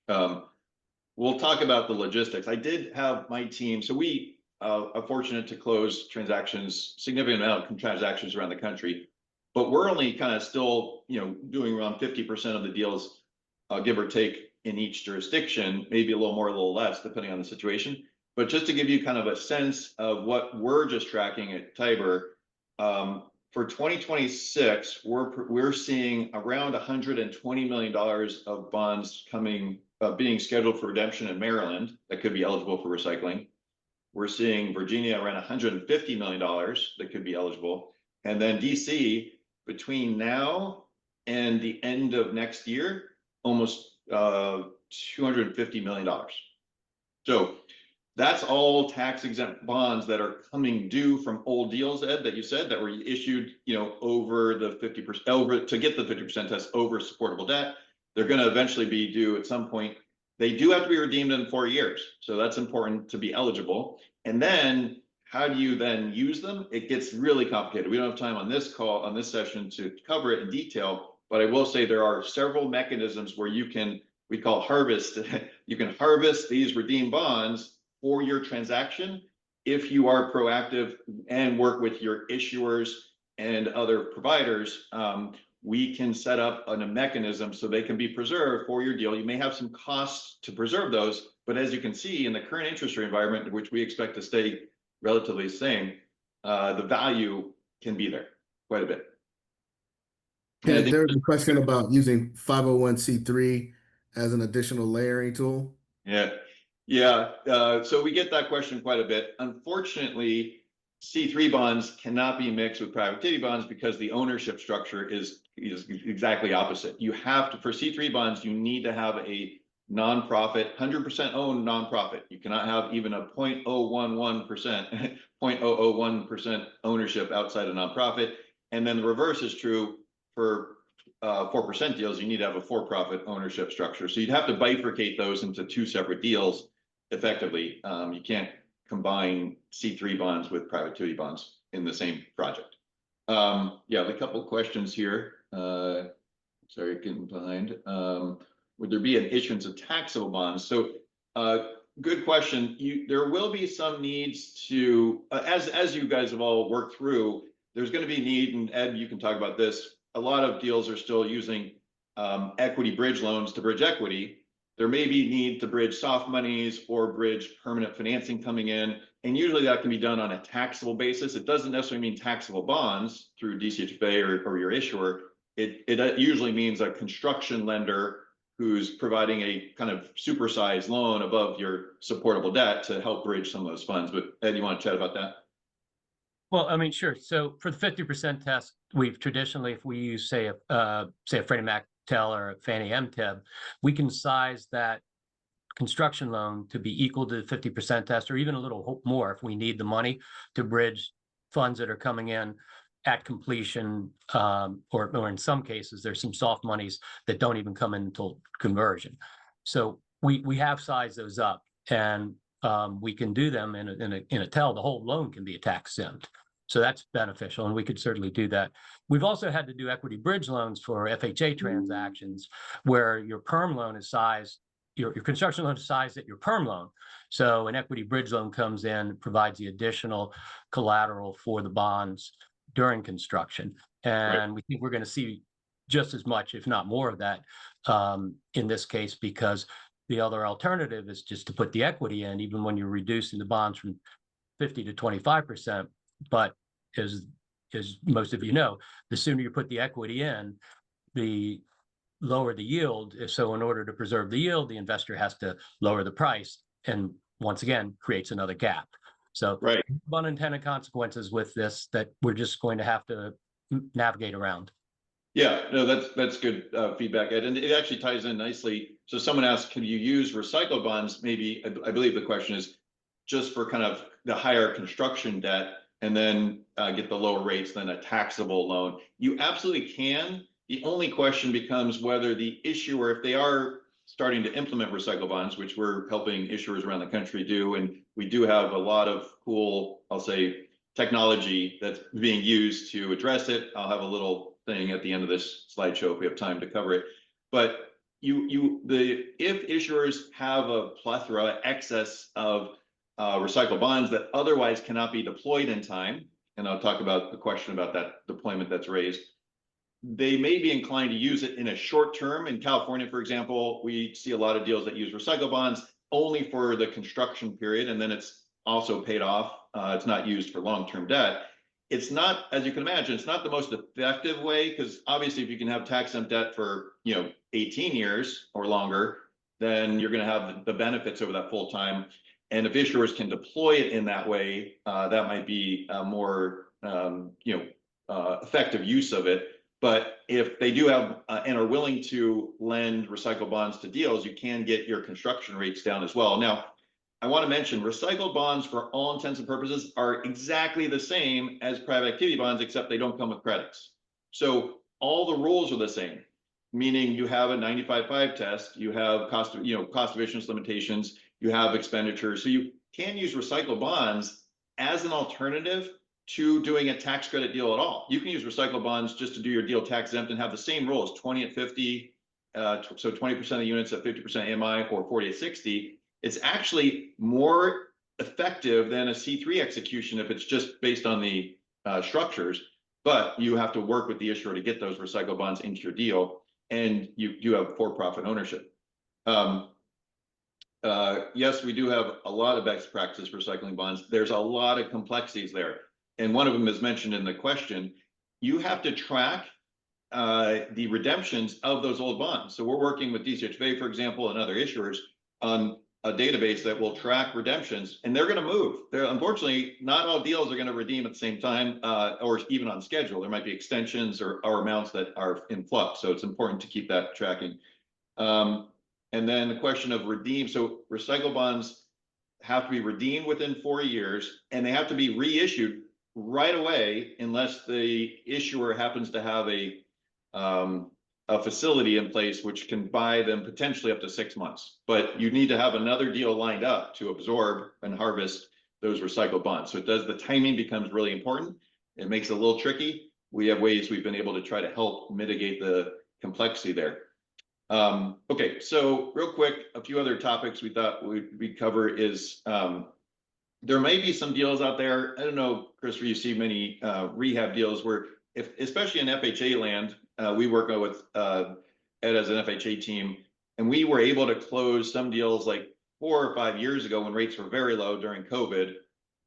Speaker 2: We'll talk about the logistics. I did have my team, so we are fortunate to close significant amount of transactions around the country, but we're only kind of still, doing around 50% of the deals, give or take, in each jurisdiction, maybe a little more, a little less, depending on the situation. But just to give you kind of a sense of what we're just tracking at Tiber, for 2026, we're seeing around $120 million of bonds being scheduled for redemption in Maryland that could be eligible for recycling. We're seeing Virginia around $150 million that could be eligible. And then DC, between now and the end of next year, almost $250 million. So That's all tax exempt bonds that are coming due from old deals, Ed, that you said that were issued, over the 50%, over to get the 50% test over supportable debt. They're going to eventually be due at some point. They do have to be redeemed in 4 years. So that's important to be eligible. And then how do you then use them? It gets really complicated. We don't have time on this call, on this session, to cover it in detail, but I will say there are several mechanisms where you can, we call harvest, you can harvest these redeemed bonds for your transaction if you are proactive and work with your issuers and other providers. We can set up a mechanism so they can be preserved for your deal. You may have some costs to preserve those, but as you can see in the current interest rate environment, which we expect to stay relatively the same, the value can be there quite a bit.
Speaker 3: Yeah, there's a question about using 501c3 as an additional layering tool.
Speaker 2: Yeah. So we get that question quite a bit. Unfortunately, C3 bonds cannot be mixed with private activity bonds because the ownership structure is exactly opposite. You have to, for C3 bonds, you need to have a nonprofit, 100% owned nonprofit. You cannot have even a 0.011%, 0.001% ownership outside a nonprofit. And then the reverse is true for 4% deals. You need to have a for-profit ownership structure. So you'd have to bifurcate those into 2 separate deals effectively. You can't combine C3 bonds with private activity bonds in the same project. Yeah, a couple of questions here. Sorry, getting behind. Would there be an issuance of taxable bonds? So good question. There will be some needs to, as you guys have all worked through, there's going to be need, and Ed, you can talk about this. A lot of deals are still using equity bridge loans to bridge equity. There may be need to bridge soft monies or bridge permanent financing coming in. And usually that can be done on a taxable basis. It doesn't necessarily mean taxable bonds through DCHFA or your issuer. It usually means a construction lender who's providing a kind of supersized loan above your supportable debt to help bridge some of those funds. But Ed, you want to chat about that?
Speaker 4: Well, I mean, sure. So for the 50% test, we've traditionally, if we use, say a Freddie Mac TEL or a Fannie MTEB, we can size that construction loan to be equal to the 50% test, or even a little more if we need the money to bridge funds that are coming in at completion, or in some cases, there's some soft monies that don't even come in until conversion. So we have sized those up, and we can do them in a TEL. The whole loan can be a tax exempt. So that's beneficial, and we could certainly do that. We've also had to do equity bridge loans for FHA transactions where your perm loan is sized, your construction loan is sized at your perm loan. So an equity bridge loan comes in, provides the additional collateral for the bonds during construction. And we think we're going to see just as much, if not more of that in this case, because the other alternative is just to put the equity in, even when you're reducing the bonds from 50 to 25%. But as most of you know, the sooner you put the equity in, the lower the yield. So in order to preserve the yield, the investor has to lower the price, and once again, creates another gap. So unintended consequences with this that we're just going to have to navigate around.
Speaker 2: Yeah, no, that's good feedback, Ed. And it actually ties in nicely. So someone asked, can you use recycled bonds? Maybe, I believe the question is just for kind of the higher construction debt and then get the lower rates than a taxable loan. You absolutely can. The only question becomes whether the issuer, if they are starting to implement recycle bonds, which we're helping issuers around the country do, and we do have a lot of cool, I'll say, technology that's being used to address it. I'll have a little thing at the end of this slideshow if we have time to cover it. But if issuers have a plethora, excess of recycled bonds that otherwise cannot be deployed in time, and I'll talk about the question about that deployment that's raised, they may be inclined to use it in a short term. In California, for example, we see a lot of deals that use recycle bonds only for the construction period, and then it's also paid off. It's not used for long-term debt. It's not, as you can imagine, it's not the most effective way, because obviously if you can have tax-exempt debt for 18 years or longer, then you're going to have the benefits over that full time. And if issuers can deploy it in that way, that might be a more effective use of it. But if they do have and are willing to lend recycle bonds to deals, you can get your construction rates down as well. Now, I want to mention recycled bonds for all intents and purposes are exactly the same as private activity bonds, except they don't come with credits. So all the rules are the same, meaning you have a 95.5 test, you have cost of issuance limitations, you have expenditures. So you can use recycled bonds as an alternative to doing a tax credit deal at all. You can use recycled bonds just to do your deal tax exempt and have the same rules, 20 at 50, so 20% of the units at 50% AMI or 40 at 60. It's actually more effective than a C3 execution if it's just based on the structures, but you have to work with the issuer to get those recycled bonds into your deal, and you have for-profit ownership. Yes, we do have a lot of best practices for recycling bonds. There's a lot of complexities there, and one of them is mentioned in the question. You have to track the redemptions of those old bonds. So we're working with DCHV, for example, and other issuers on a database that will track redemptions, and they're going to move. Unfortunately, not all deals are going to redeem at the same time or even on schedule. There might be extensions or amounts that are in flux. So it's important to keep that tracking. And then the question of redeem. So recycle bonds have to be redeemed within 4 years, and they have to be reissued right away unless the issuer happens to have a facility in place which can buy them potentially up to 6 months. But you need to have another deal lined up to absorb and harvest those recycled bonds. So the timing becomes really important. It makes it a little tricky. We have ways we've been able to try to help mitigate the complexity there. Okay, so real quick, a few other topics we thought we'd cover is there may be some deals out there. I don't know, Christopher, you see many rehab deals where, especially in FHA land, we work with Ed as an FHA team, and we were able to close some deals like 4 or 5 years ago when rates were very low during COVID,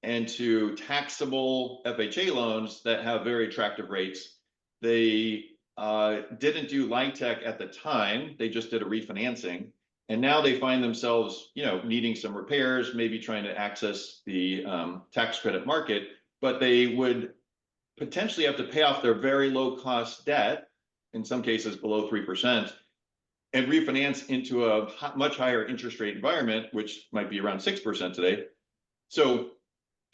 Speaker 2: and to taxable FHA loans that have very attractive rates. They didn't do LIHTC at the time, they just did a refinancing. And now they find themselves, needing some repairs, maybe trying to access the tax credit market, but they would potentially have to pay off their very low cost debt, in some cases below 3%, and refinance into a much higher interest rate environment, which might be around 6% today. So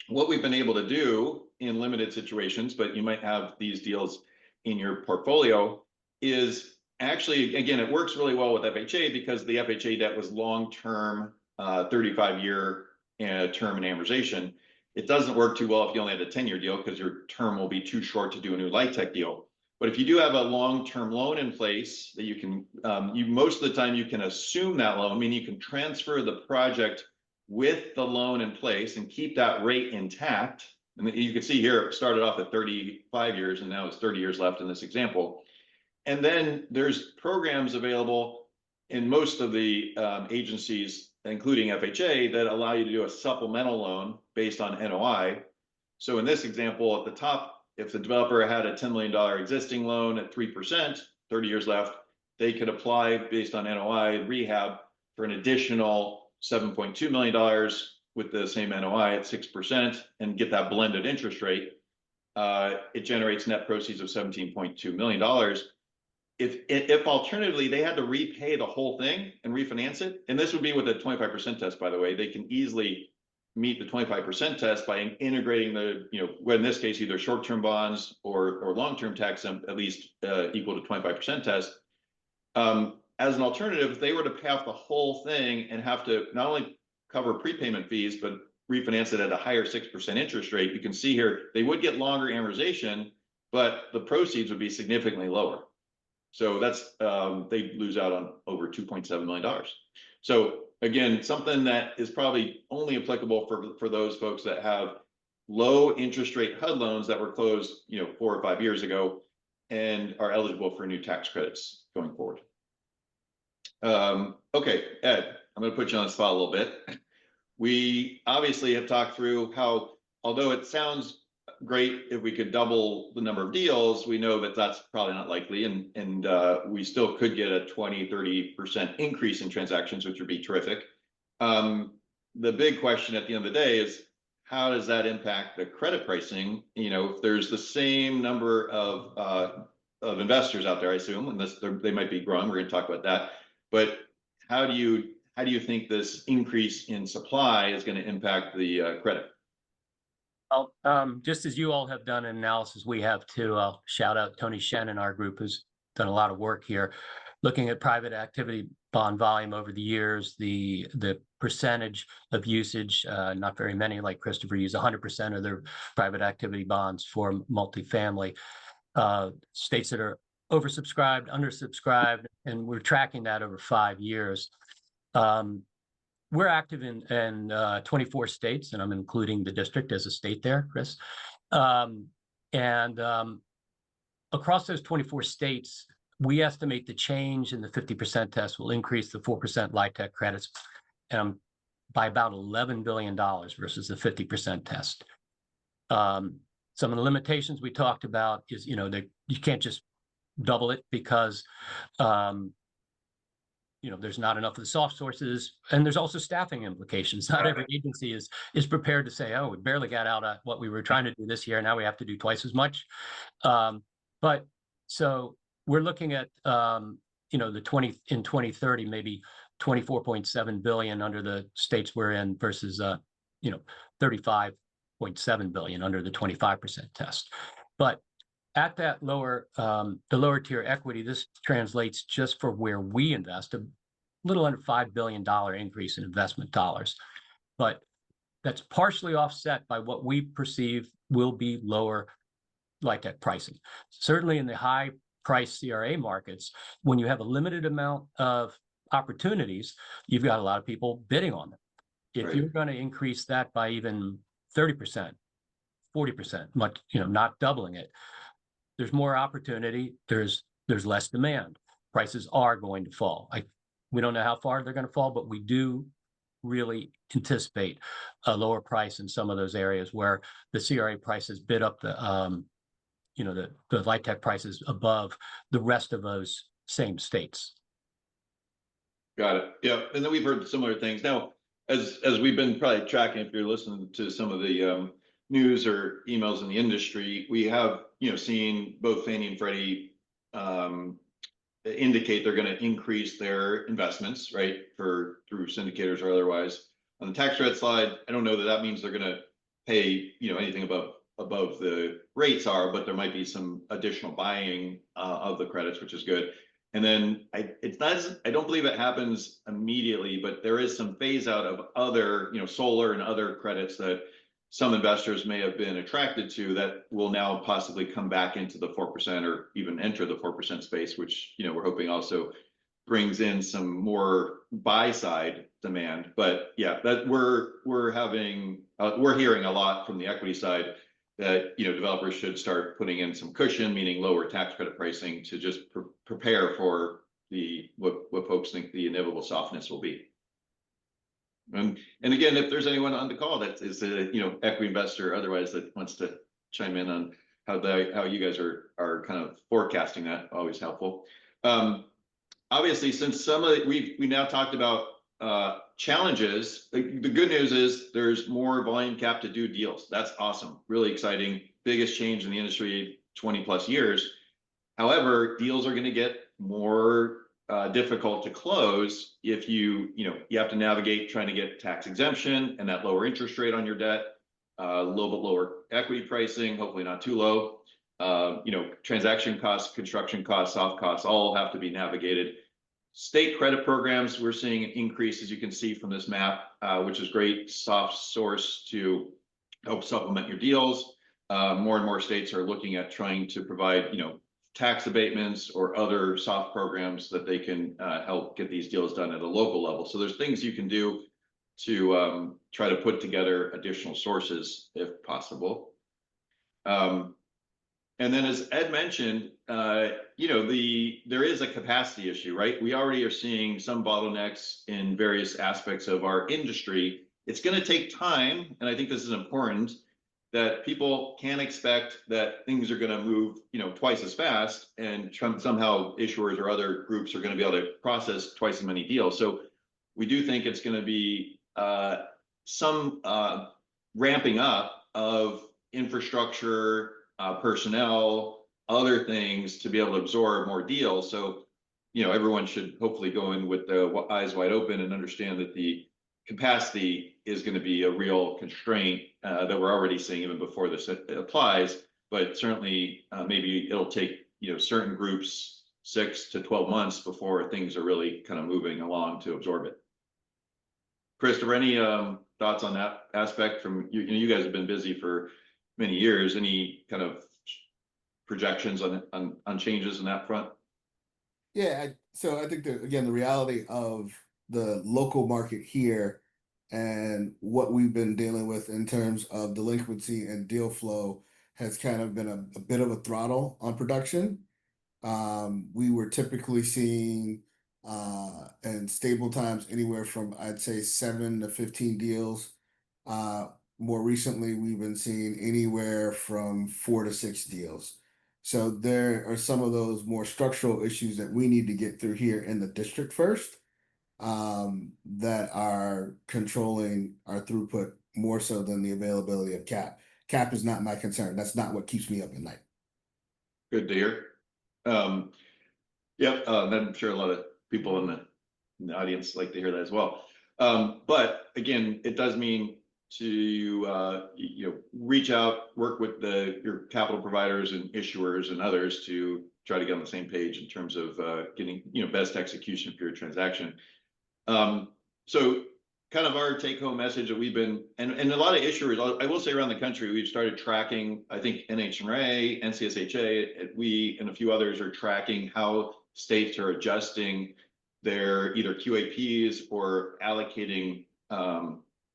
Speaker 2: what we've been able to do in limited situations, but you might have these deals in your portfolio, is actually, again, it works really well with FHA because the FHA debt was long-term, 35-year term and amortization. It doesn't work too well if you only had a 10-year deal because your term will be too short to do a new LIHTC deal. But if you do have a long-term loan in place that you can, most of the time you can assume that loan, meaning you can transfer the project with the loan in place and keep that rate intact. And you can see here, it started off at 35 years and now it's 30 years left in this example. And then there's programs available in most of the agencies, including FHA, that allow you to do a supplemental loan based on NOI. So in this example at the top, if the developer had a $10 million existing loan at 3%, 30 years left, they could apply based on NOI rehab for an additional $7.2 million with the same NOI at 6% and get that blended interest rate. It generates net proceeds of $17.2 million. If alternatively they had to repay the whole thing and refinance it, and this would be with a 25% test, by the way, they can easily meet the 25% test by integrating the, in this case, either short-term bonds or long-term tax, at least equal to 25% test. As an alternative, if they were to pay off the whole thing and have to not only cover prepayment fees, but refinance it at a higher 6% interest rate, you can see here, they would get longer amortization, but the proceeds would be significantly lower. So that's, they lose out on over $2.7 million. So again, something that is probably only applicable for those folks that have low interest rate HUD loans that were closed, 4 or 5 years ago and are eligible for new tax credits going forward. Okay, Ed, I'm going to put you on the spot a little bit. We obviously have talked through how, although it sounds great if we could double the number of deals, we know that that's probably not likely, and we still could get a 20-30% increase in transactions, which would be terrific. The big question at the end of the day is, how does that impact the credit pricing? If there's the same number of investors out there, I assume, and they might be growing, we're going to talk about that, but how do you how do you think this increase in supply is going to impact the credit?
Speaker 4: Well, just as you all have done an analysis, we have too. I'll shout out Tony Shen in our group, who's done a lot of work here, looking at private activity bond volume over the years, the percentage of usage. Not very many, like Christopher, use 100% of their private activity bonds for multifamily. States that are oversubscribed, undersubscribed, and we're tracking that over 5 years. We're active in 24 states, and I'm including the district as a state there, Chris. Across those 24 states, we estimate the change in the 50% test will increase the 4% LIHTC credits by about $11 billion versus the 50% test. Some of the limitations we talked about is, that you can't just double it because there's not enough of the soft sources, and there's also staffing implications. Not every agency is prepared to say, oh, we barely got out of what we were trying to do this year, now we have to do twice as much. But so we're looking at in 2030 maybe 24.7 billion under the states we're in versus 35.7 billion under the 25% test. But at that lower, the lower tier equity, this translates just for where we invest a little under $5 billion increase in investment dollars. But that's partially offset by what we perceive will be lower LIHTC pricing. Certainly in the high price CRA markets, when you have a limited amount of opportunities, you've got a lot of people bidding on them. If you're going to increase that by even 30%, 40%, much, not doubling it, there's more opportunity, there's less demand. Prices are going to fall. We don't know how far they're going to fall, but we do really anticipate a lower price in some of those areas where the CRA prices bid up the LIHTC prices above the rest of those same states.
Speaker 2: Got it. Yeah, and then we've heard similar things. Now, as we've been probably tracking, if you're listening to some of the news or emails in the industry, we have seen both Fannie and Freddie indicate they're going to increase their investments, right, through syndicators or otherwise. On the tax credit slide, I don't know that means they're going to pay anything above the rates are, but there might be some additional buying of the credits, which is good. And then I don't believe it happens immediately, but there is some phase out of other solar and other credits that some investors may have been attracted to that will now possibly come back into the 4% or even enter the 4% space, which we're hoping also brings in some more buy side demand. But yeah, that we're hearing a lot from the equity side that developers should start putting in some cushion, meaning lower tax credit pricing, to just prepare for what folks think the inevitable softness will be. And again, if there's anyone on the call that is a equity investor or otherwise that wants to chime in on how you guys are kind of forecasting that, always helpful. Obviously, since some of we now talked about challenges, the good news is there's more volume cap to do deals. That's awesome, really exciting, biggest change in the industry 20 plus years. However, deals are going to get more difficult to close if you have to navigate trying to get tax exemption and that lower interest rate on your debt, a little bit lower equity pricing, hopefully not too low. Transaction costs, construction costs, soft costs, all have to be navigated. State credit programs, we're seeing an increase, as you can see from this map, which is great, soft source to help supplement your deals. More and more states are looking at trying to provide, tax abatements or other soft programs that they can help get these deals done at a local level. So there's things you can do to try to put together additional sources if possible. And then, as Ed mentioned, there is a capacity issue, right? We already are seeing some bottlenecks in various aspects of our industry. It's going to take time, and I think this is important, that people can't expect that things are going to move, twice as fast, and somehow issuers or other groups are going to be able to process twice as many deals. So we do think it's going to be some ramping up of infrastructure, personnel, other things to be able to absorb more deals. So everyone should hopefully go in with the eyes wide open and understand that the capacity is going to be a real constraint that we're already seeing even before this applies. But certainly, maybe it'll take certain groups 6 to 12 months before things are really kind of moving along to absorb it. Christopher, any thoughts on that aspect from you? You guys have been busy for many years. Any kind of projections on changes in that front?
Speaker 3: Yeah, so I think that again, the reality of the local market here and what we've been dealing with in terms of delinquency and deal flow has kind of been a bit of a throttle on production. We were typically seeing in stable times anywhere from I'd say 7 to 15 deals. More recently, we've been seeing anywhere from 4 to 6 deals. So there are some of those more structural issues that we need to get through here in the district first, that are controlling our throughput more so than the availability of cap. Cap is not my concern. That's not what keeps me up at night.
Speaker 2: Good to hear. Yep, I'm sure a lot of people in the audience like to hear that as well. But again, it does mean to reach out, work with your capital providers and issuers and others to try to get on the same page in terms of getting best execution for your transaction. So kind of our take-home message that we've been, and a lot of issuers, I will say around the country, we've started tracking. I think NHRA, NCSHA, we and a few others are tracking how states are adjusting their either QAPs or allocating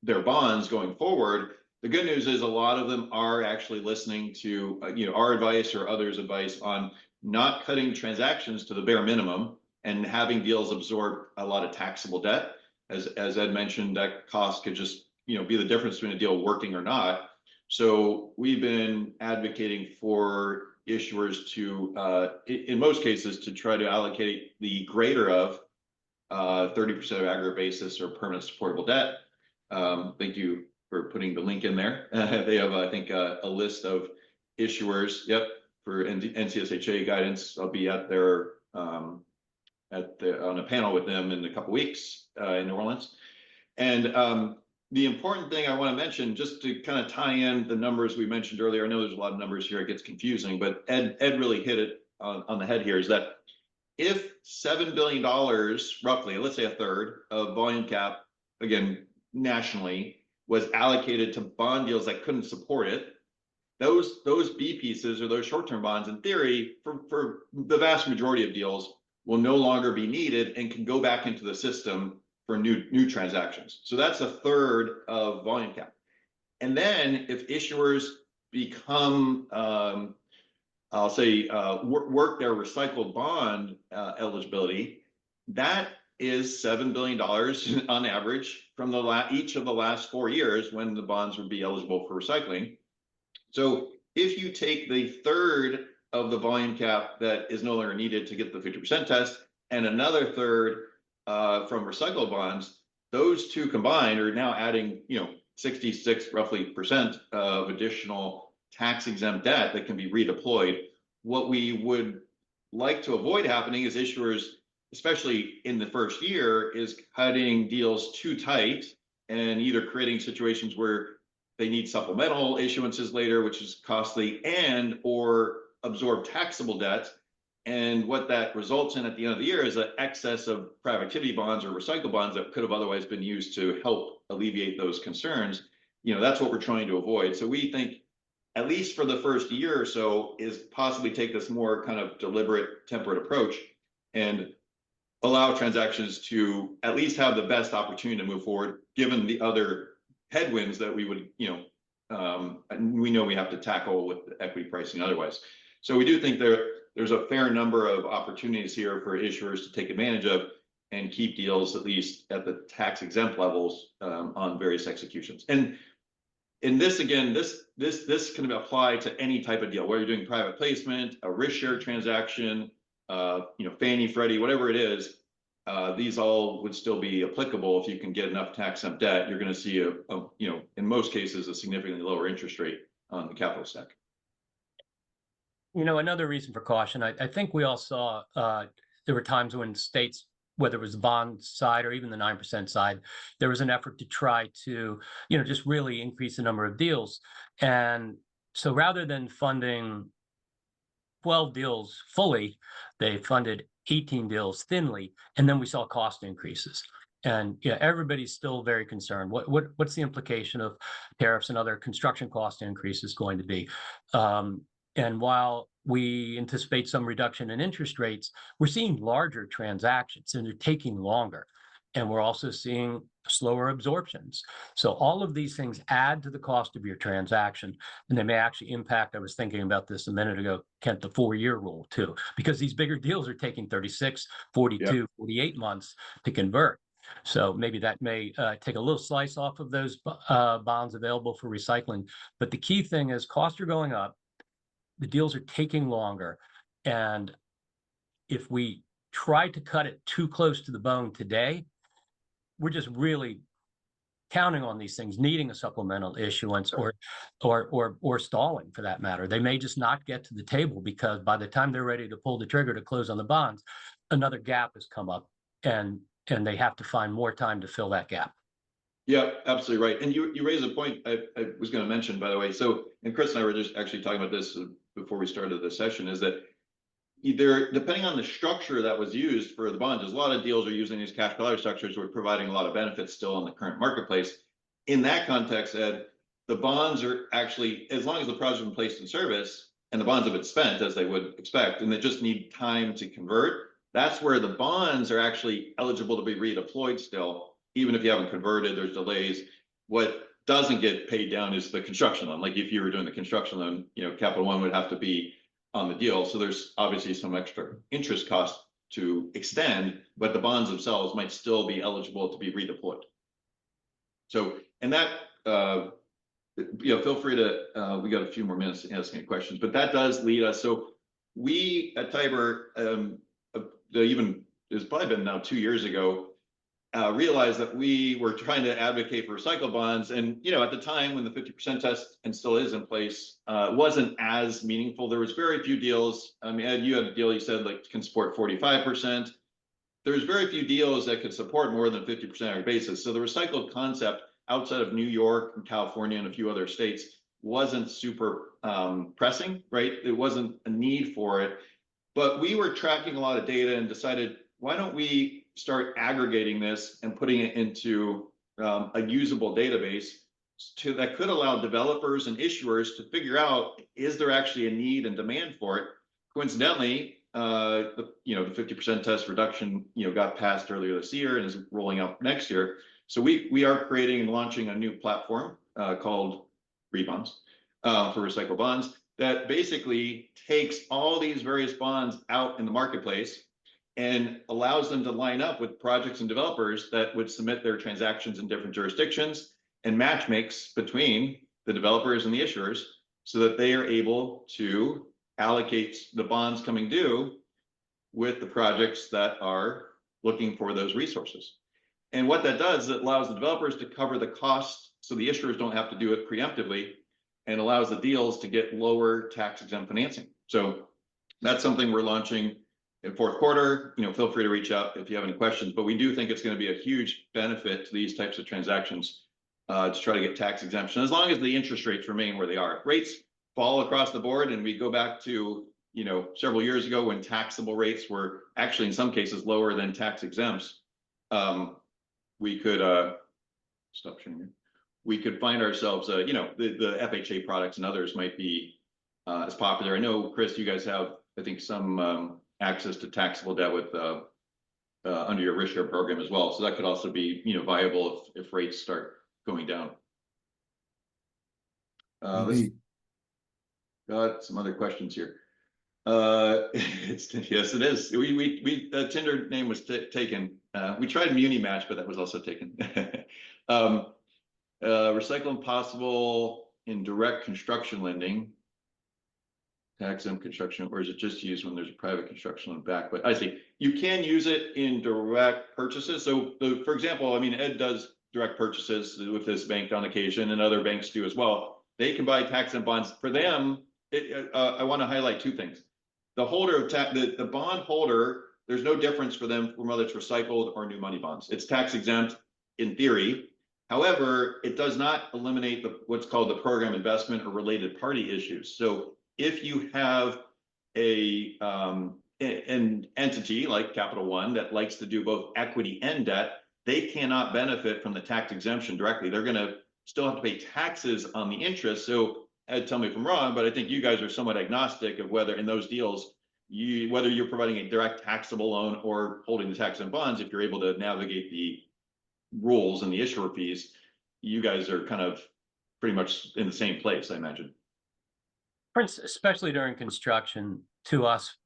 Speaker 2: their bonds going forward. The good news is a lot of them are actually listening to our advice or others' advice on not cutting transactions to the bare minimum and having deals absorb a lot of taxable debt. As Ed mentioned, that cost could just be the difference between a deal working or not. So we've been advocating for issuers to, in most cases, to try to allocate the greater of 30% of aggregate basis or permanent supportable debt. Thank you for putting the link in there. They have, I think, a list of issuers. Yep, for NCSHA guidance. I'll be at their on a panel with them in a couple weeks in New Orleans. And the important thing I want to mention, just to kind of tie in the numbers we mentioned earlier, I know there's a lot of numbers here, it gets confusing, but Ed really hit it on the head here, is that if $7 billion, roughly, let's say a third of volume cap, again, nationally, was allocated to bond deals that couldn't support it, those B pieces or those short-term bonds, in theory, for the vast majority of deals, will no longer be needed and can go back into the system for new transactions. So that's a third of volume cap. And then if issuers become, I'll say, work their recycled bond eligibility, that is $7 billion on average from each of the last 4 years when the bonds would be eligible for recycling. So if you take the third of the volume cap that is no longer needed to get the 50% test and another third from recycled bonds, those two combined are now adding 66 roughly % of additional tax exempt debt that can be redeployed. What we would like to avoid happening is issuers, especially in the first year, is cutting deals too tight and either creating situations where they need supplemental issuances later, which is costly, and or absorb taxable debt. And what that results in at the end of the year is an excess of private activity bonds or recycle bonds that could have otherwise been used to help alleviate those concerns. That's what we're trying to avoid. So we think, at least for the first year or so, is possibly take this more kind of deliberate, temperate approach and allow transactions to at least have the best opportunity to move forward, given the other headwinds that we would, we know we have to tackle with the equity pricing otherwise. So we do think there's a fair number of opportunities here for issuers to take advantage of and keep deals at least at the tax exempt levels on various executions. And in this, again, this can apply to any type of deal, whether you're doing private placement, a risk share transaction, Fannie, Freddie, whatever it is. These all would still be applicable if you can get enough tax exempt debt. You're going to see in most cases, a significantly lower interest rate on the capital stack.
Speaker 4: Another reason for caution, I think we all saw there were times when states, whether it was the bond side or even the 9% side, there was an effort to try to, just really increase the number of deals. And so rather than funding 12 deals fully, they funded 18 deals thinly, and then we saw cost increases. And everybody's still very concerned. What's the implication of tariffs and other construction cost increases going to be? And while we anticipate some reduction in interest rates, we're seeing larger transactions and they're taking longer. And we're also seeing slower absorptions. So all of these things add to the cost of your transaction, and they may actually impact, I was thinking about this a minute ago, Kent, the 4-year rule too, because these bigger deals are taking 36, 42, 48 months to convert. So maybe that may take a little slice off of those bonds available for recycling. But the key thing is costs are going up, the deals are taking longer, and if we try to cut it too close to the bone today, we're just really counting on these things needing a supplemental issuance or stalling for that matter. They may just not get to the table because by the time they're ready to pull the trigger to close on the bonds, another gap has come up and they have to find more time to fill that gap.
Speaker 2: Yeah, absolutely right. And you raise a point I was going to mention, by the way. So, and Chris and I were just actually talking about this before we started the session, is that either depending on the structure that was used for the bonds, there's a lot of deals are using these cash collar structures, we're providing a lot of benefits still in the current marketplace. In that context, Ed, the bonds are actually, as long as the project has been placed in service and the bonds have been spent as they would expect, and they just need time to convert, that's where the bonds are actually eligible to be redeployed still, even if you haven't converted, there's delays. What doesn't get paid down is the construction loan. Like if you were doing the construction loan, Capital One would have to be on the deal. So there's obviously some extra interest cost to extend, but the bonds themselves might still be eligible to be redeployed. So, and that, feel free to, we got a few more minutes to ask any questions, but that does lead us. So we at Tiber, it's probably been now 2 years ago, realized that we were trying to advocate for recycle bonds. And, at the time when the 50% test and still is in place, wasn't as meaningful. There was very few deals. I mean, Ed, you had a deal you said like can support 45%. There's very few deals that could support more than 50% on a basis. So the recycled concept outside of New York and California and a few other states wasn't super pressing, right? It wasn't a need for it. But we were tracking a lot of data and decided, why don't we start aggregating this and putting it into a usable database that could allow developers and issuers to figure out, is there actually a need and demand for it? Coincidentally, the 50% test reduction, got passed earlier this year and is rolling out next year. So we are creating and launching a new platform called Rebonds for recycle bonds that basically takes all these various bonds out in the marketplace and allows them to line up with projects and developers that would submit their transactions in different jurisdictions and match makes between the developers and the issuers so that they are able to allocate the bonds coming due with the projects that are looking for those resources. And what that does is it allows the developers to cover the costs so the issuers don't have to do it preemptively, and allows the deals to get lower tax exempt financing. So that's something we're launching in fourth quarter. Feel free to reach out if you have any questions, but we do think it's going to be a huge benefit to these types of transactions to try to get tax exemption, as long as the interest rates remain where they are. If rates fall across the board and we go back to, several years ago when taxable rates were actually in some cases lower than tax exempts, we could stop sharing here. We could find ourselves, the FHA products and others might be as popular. I know, Chris, you guys have, I think, some access to taxable debt with under your risk share program as well. So that could also be, viable if rates start going down. Let's got some other questions here. Yes, it is. The Tinder name was taken. We tried Muni Match, but that was also taken. Recycling possible in direct construction lending, tax exempt construction, or is it just used when there's a private construction loan back? But I see you can use it in direct purchases. So, for example, Ed does direct purchases with this bank on occasion, and other banks do as well. They can buy tax exempt bonds. For them, I want to highlight two things. The holder of the bond holder there's no difference for them from whether it's recycled or new money bonds. It's tax exempt in theory. However, it does not eliminate what's called the program investment or related party issues. So if you have an entity like Capital One that likes to do both equity and debt, they cannot benefit from the tax exemption directly. They're going to still have to pay taxes on the interest. So Ed, tell me if I'm wrong, but I think you guys are somewhat agnostic of whether in those deals, whether you're providing a direct taxable loan or holding the tax and bonds, if you're able to navigate the rules and the issuer fees, you guys are kind of pretty much in the same place, I imagine.
Speaker 4: Especially during construction, to us,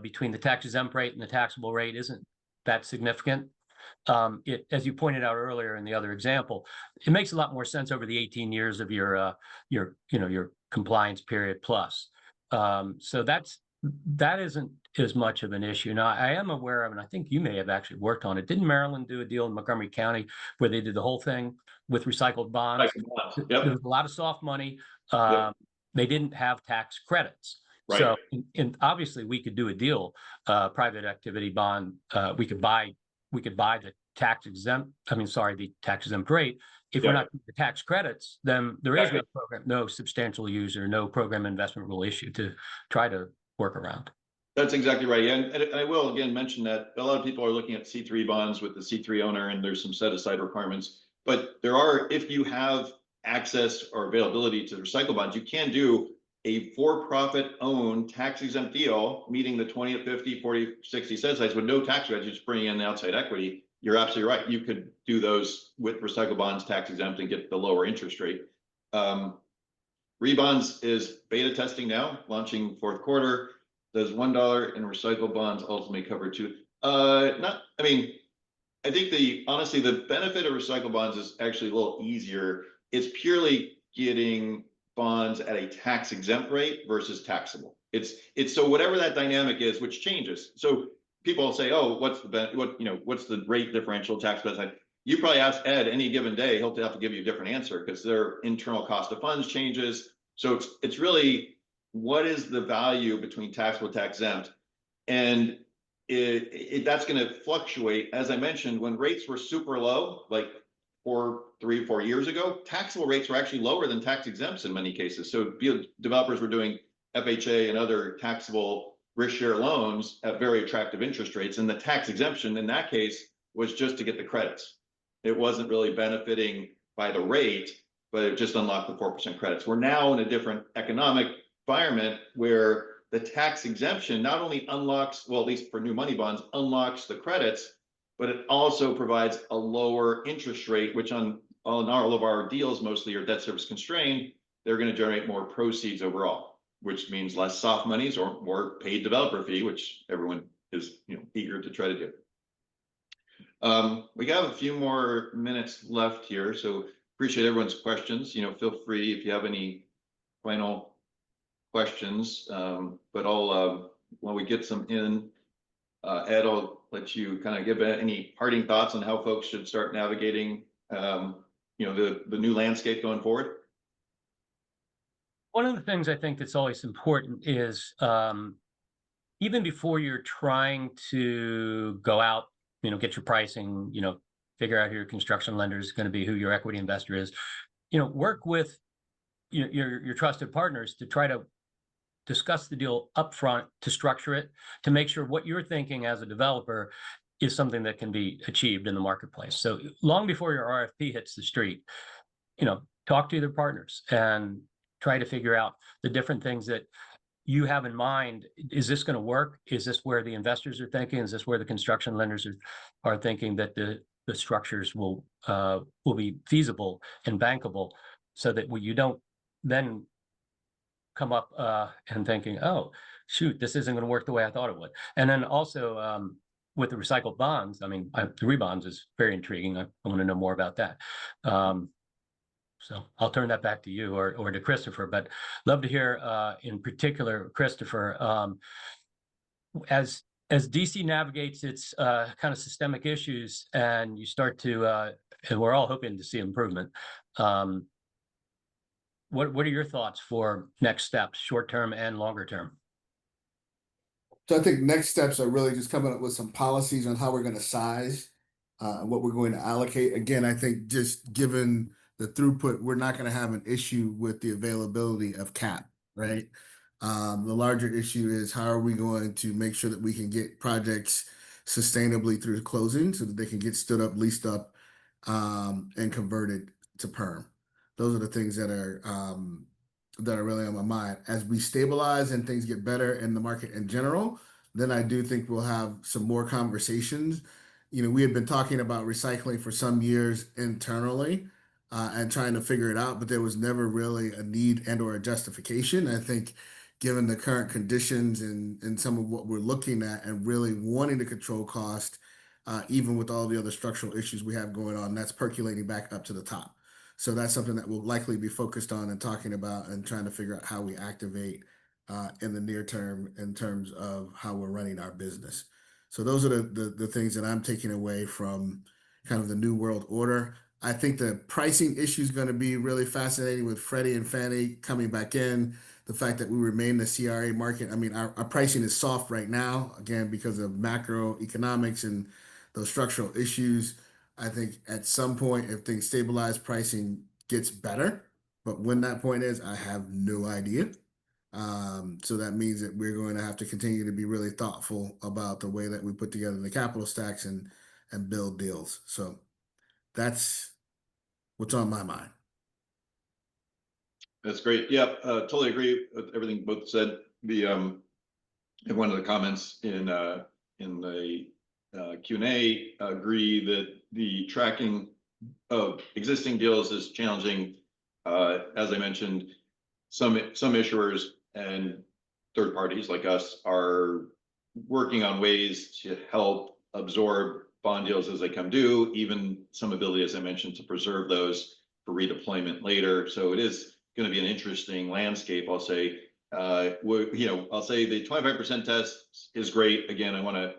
Speaker 4: between the tax exempt rate and the taxable rate isn't that significant. As you pointed out earlier in the other example, it makes a lot more sense over the 18 years of your compliance period plus. So that isn't as much of an issue. Now, I am aware of, and I think you may have actually worked on it. Didn't Maryland do a deal in Montgomery County where they did the whole thing with recycled bonds?
Speaker 2: Yep.
Speaker 4: There was a lot of soft money.
Speaker 2: Yep.
Speaker 4: They didn't have tax credits.
Speaker 2: Right.
Speaker 4: So, and obviously we could do a deal, private activity bond. We could buy the tax exempt rate. If we're not the tax credits, then there is no program, no substantial user, no program investment rule issue to try to work around.
Speaker 2: That's exactly right. And I will again mention that a lot of people are looking at C3 bonds with the C3 owner, and there's some set aside requirements. But there are, if you have access or availability to recycle bonds, you can do a for-profit owned tax exempt deal, meeting the 20, 50, 40, 60 set asides with no tax credits, just bringing in the outside equity. You're absolutely right. You could do those with recycle bonds tax exempt and get the lower interest rate. Rebonds is beta testing now, launching fourth quarter. Does $1 in recycle bonds ultimately cover two? I think honestly, the benefit of recycle bonds is actually a little easier. It's purely getting bonds at a tax exempt rate versus taxable. It's so whatever that dynamic is, which changes. So people say, oh, what's the rate differential tax benefit? You probably ask Ed any given day, he'll have to give you a different answer because their internal cost of funds changes. So it's really, what is the value between taxable and tax exempt? And that's going to fluctuate. As I mentioned, when rates were super low, like 3 or 4 years ago, taxable rates were actually lower than tax exempts in many cases. So developers were doing FHA and other taxable risk share loans at very attractive interest rates. And the tax exemption in that case was just to get the credits. It wasn't really benefiting by the rate, but it just unlocked the 4% credits. We're now in a different economic environment where the tax exemption not only unlocks, well, at least for new money bonds, unlocks the credits, but it also provides a lower interest rate, which on all of our deals mostly are debt service constrained. They're going to generate more proceeds overall, which means less soft monies or more paid developer fee, which everyone is eager to try to do. We have a few more minutes left here, so appreciate everyone's questions. Feel free if you have any final questions, but when we get some in, Ed, I'll let you kind of give any parting thoughts on how folks should start navigating the new landscape going forward.
Speaker 4: One of the things I think that's always important is even before you're trying to go out, get your pricing, figure out who your construction lender is going to be, who your equity investor is, work with your trusted partners to try to discuss the deal upfront, to structure it, to make sure what you're thinking as a developer is something that can be achieved in the marketplace. So long before your RFP hits the street, talk to their partners and try to figure out the different things that you have in mind. Is this going to work? Is this where the investors are thinking? Is this where the construction lenders are thinking that the structures will be feasible and bankable, so that you don't then come up and thinking, oh, shoot, this isn't going to work the way I thought it would. And then also with the recycled bonds, the rebonds is very intriguing. I want to know more about that. So I'll turn that back to you or to Christopher, but love to hear in particular, Christopher, as DC navigates its kind of systemic issues, and you start to, and we're all hoping to see improvement. What are your thoughts for next steps, short term and longer term?
Speaker 3: So I think next steps are really just coming up with some policies on how we're going to size and what we're going to allocate. Again, I think just given the throughput, we're not going to have an issue with the availability of cap, right? The larger issue is how are we going to make sure that we can get projects sustainably through closing so that they can get stood up, leased up, and converted to perm. Those are the things that are really on my mind. As we stabilize and things get better in the market in general, then I do think we'll have some more conversations. You know, we had been talking about recycling for some years internally and trying to figure it out, but there was never really a need and or a justification. I think given the current conditions and some of what we're looking at and really wanting to control cost, even with all the other structural issues we have going on, that's percolating back up to the top. So that's something that we'll likely be focused on and talking about and trying to figure out how we activate in the near term in terms of how we're running our business. So those are the things that I'm taking away from kind of the new world order. I think the pricing issue is going to be really fascinating with Freddie and Fannie coming back in. The fact that we remain the CRA market. I mean, our pricing is soft right now, again, because of macroeconomics and those structural issues. I think at some point, if things stabilize, pricing gets better. But when that point is, I have no idea. So that means that we're going to have to continue to be really thoughtful about the way that we put together the capital stacks and build deals. So that's what's on my mind.
Speaker 2: That's great. Yeah, totally agree with everything both said. And one of the comments in the Q&A agree that the tracking of existing deals is challenging. As I mentioned, some issuers and third parties like us are working on ways to help absorb bond deals as they come due, even some ability, as I mentioned, to preserve those for redeployment later. So it is going to be an interesting landscape, I'll say. I'll say the 25% test is great. Again, I want to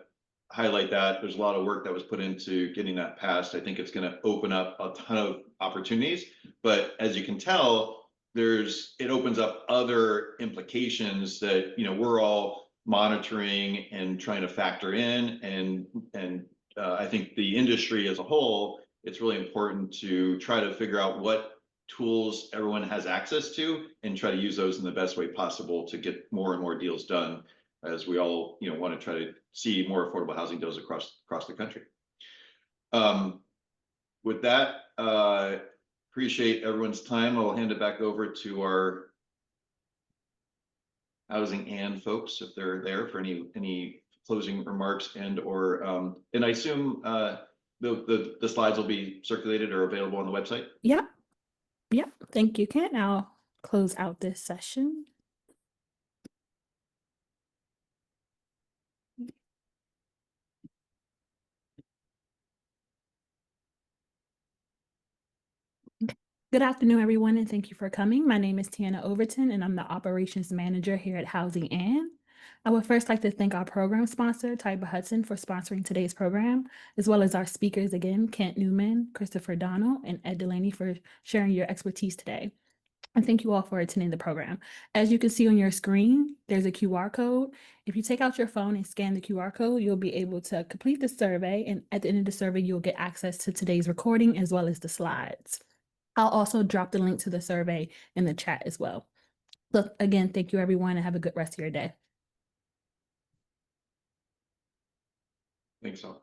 Speaker 2: highlight that there's a lot of work that was put into getting that passed. I think it's going to open up a ton of opportunities, but as you can tell, it opens up other implications that we're all monitoring and trying to factor in, and I think the industry as a whole, it's really important to try to figure out what tools everyone has access to and try to use those in the best way possible to get more and more deals done, as we all want to try to see more affordable housing deals across the country. With that, appreciate everyone's time. I'll hand it back over to our housing and folks if they're there for any closing remarks and I assume the slides will be circulated or available on the website.
Speaker 5: Yep. Thank you, Kent. I'll close out this session. Good afternoon, everyone, and thank you for coming. My name is Tiana Overton, and I'm the Operations Manager here at Housing and. I would first like to thank our program sponsor, Tyba Hudson, for sponsoring today's program, as well as our speakers again, Kent Newman, Christopher Donald, and Ed Delaney for sharing your expertise today. And thank you all for attending the program. As you can see on your screen, there's a QR code. If you take out your phone and scan the QR code, you'll be able to complete the survey. And at the end of the survey, you'll get access to today's recording as well as the slides. I'll also drop the link to the survey in the chat as well. So again, thank you everyone and have a good rest of your day.
Speaker 2: Thanks all.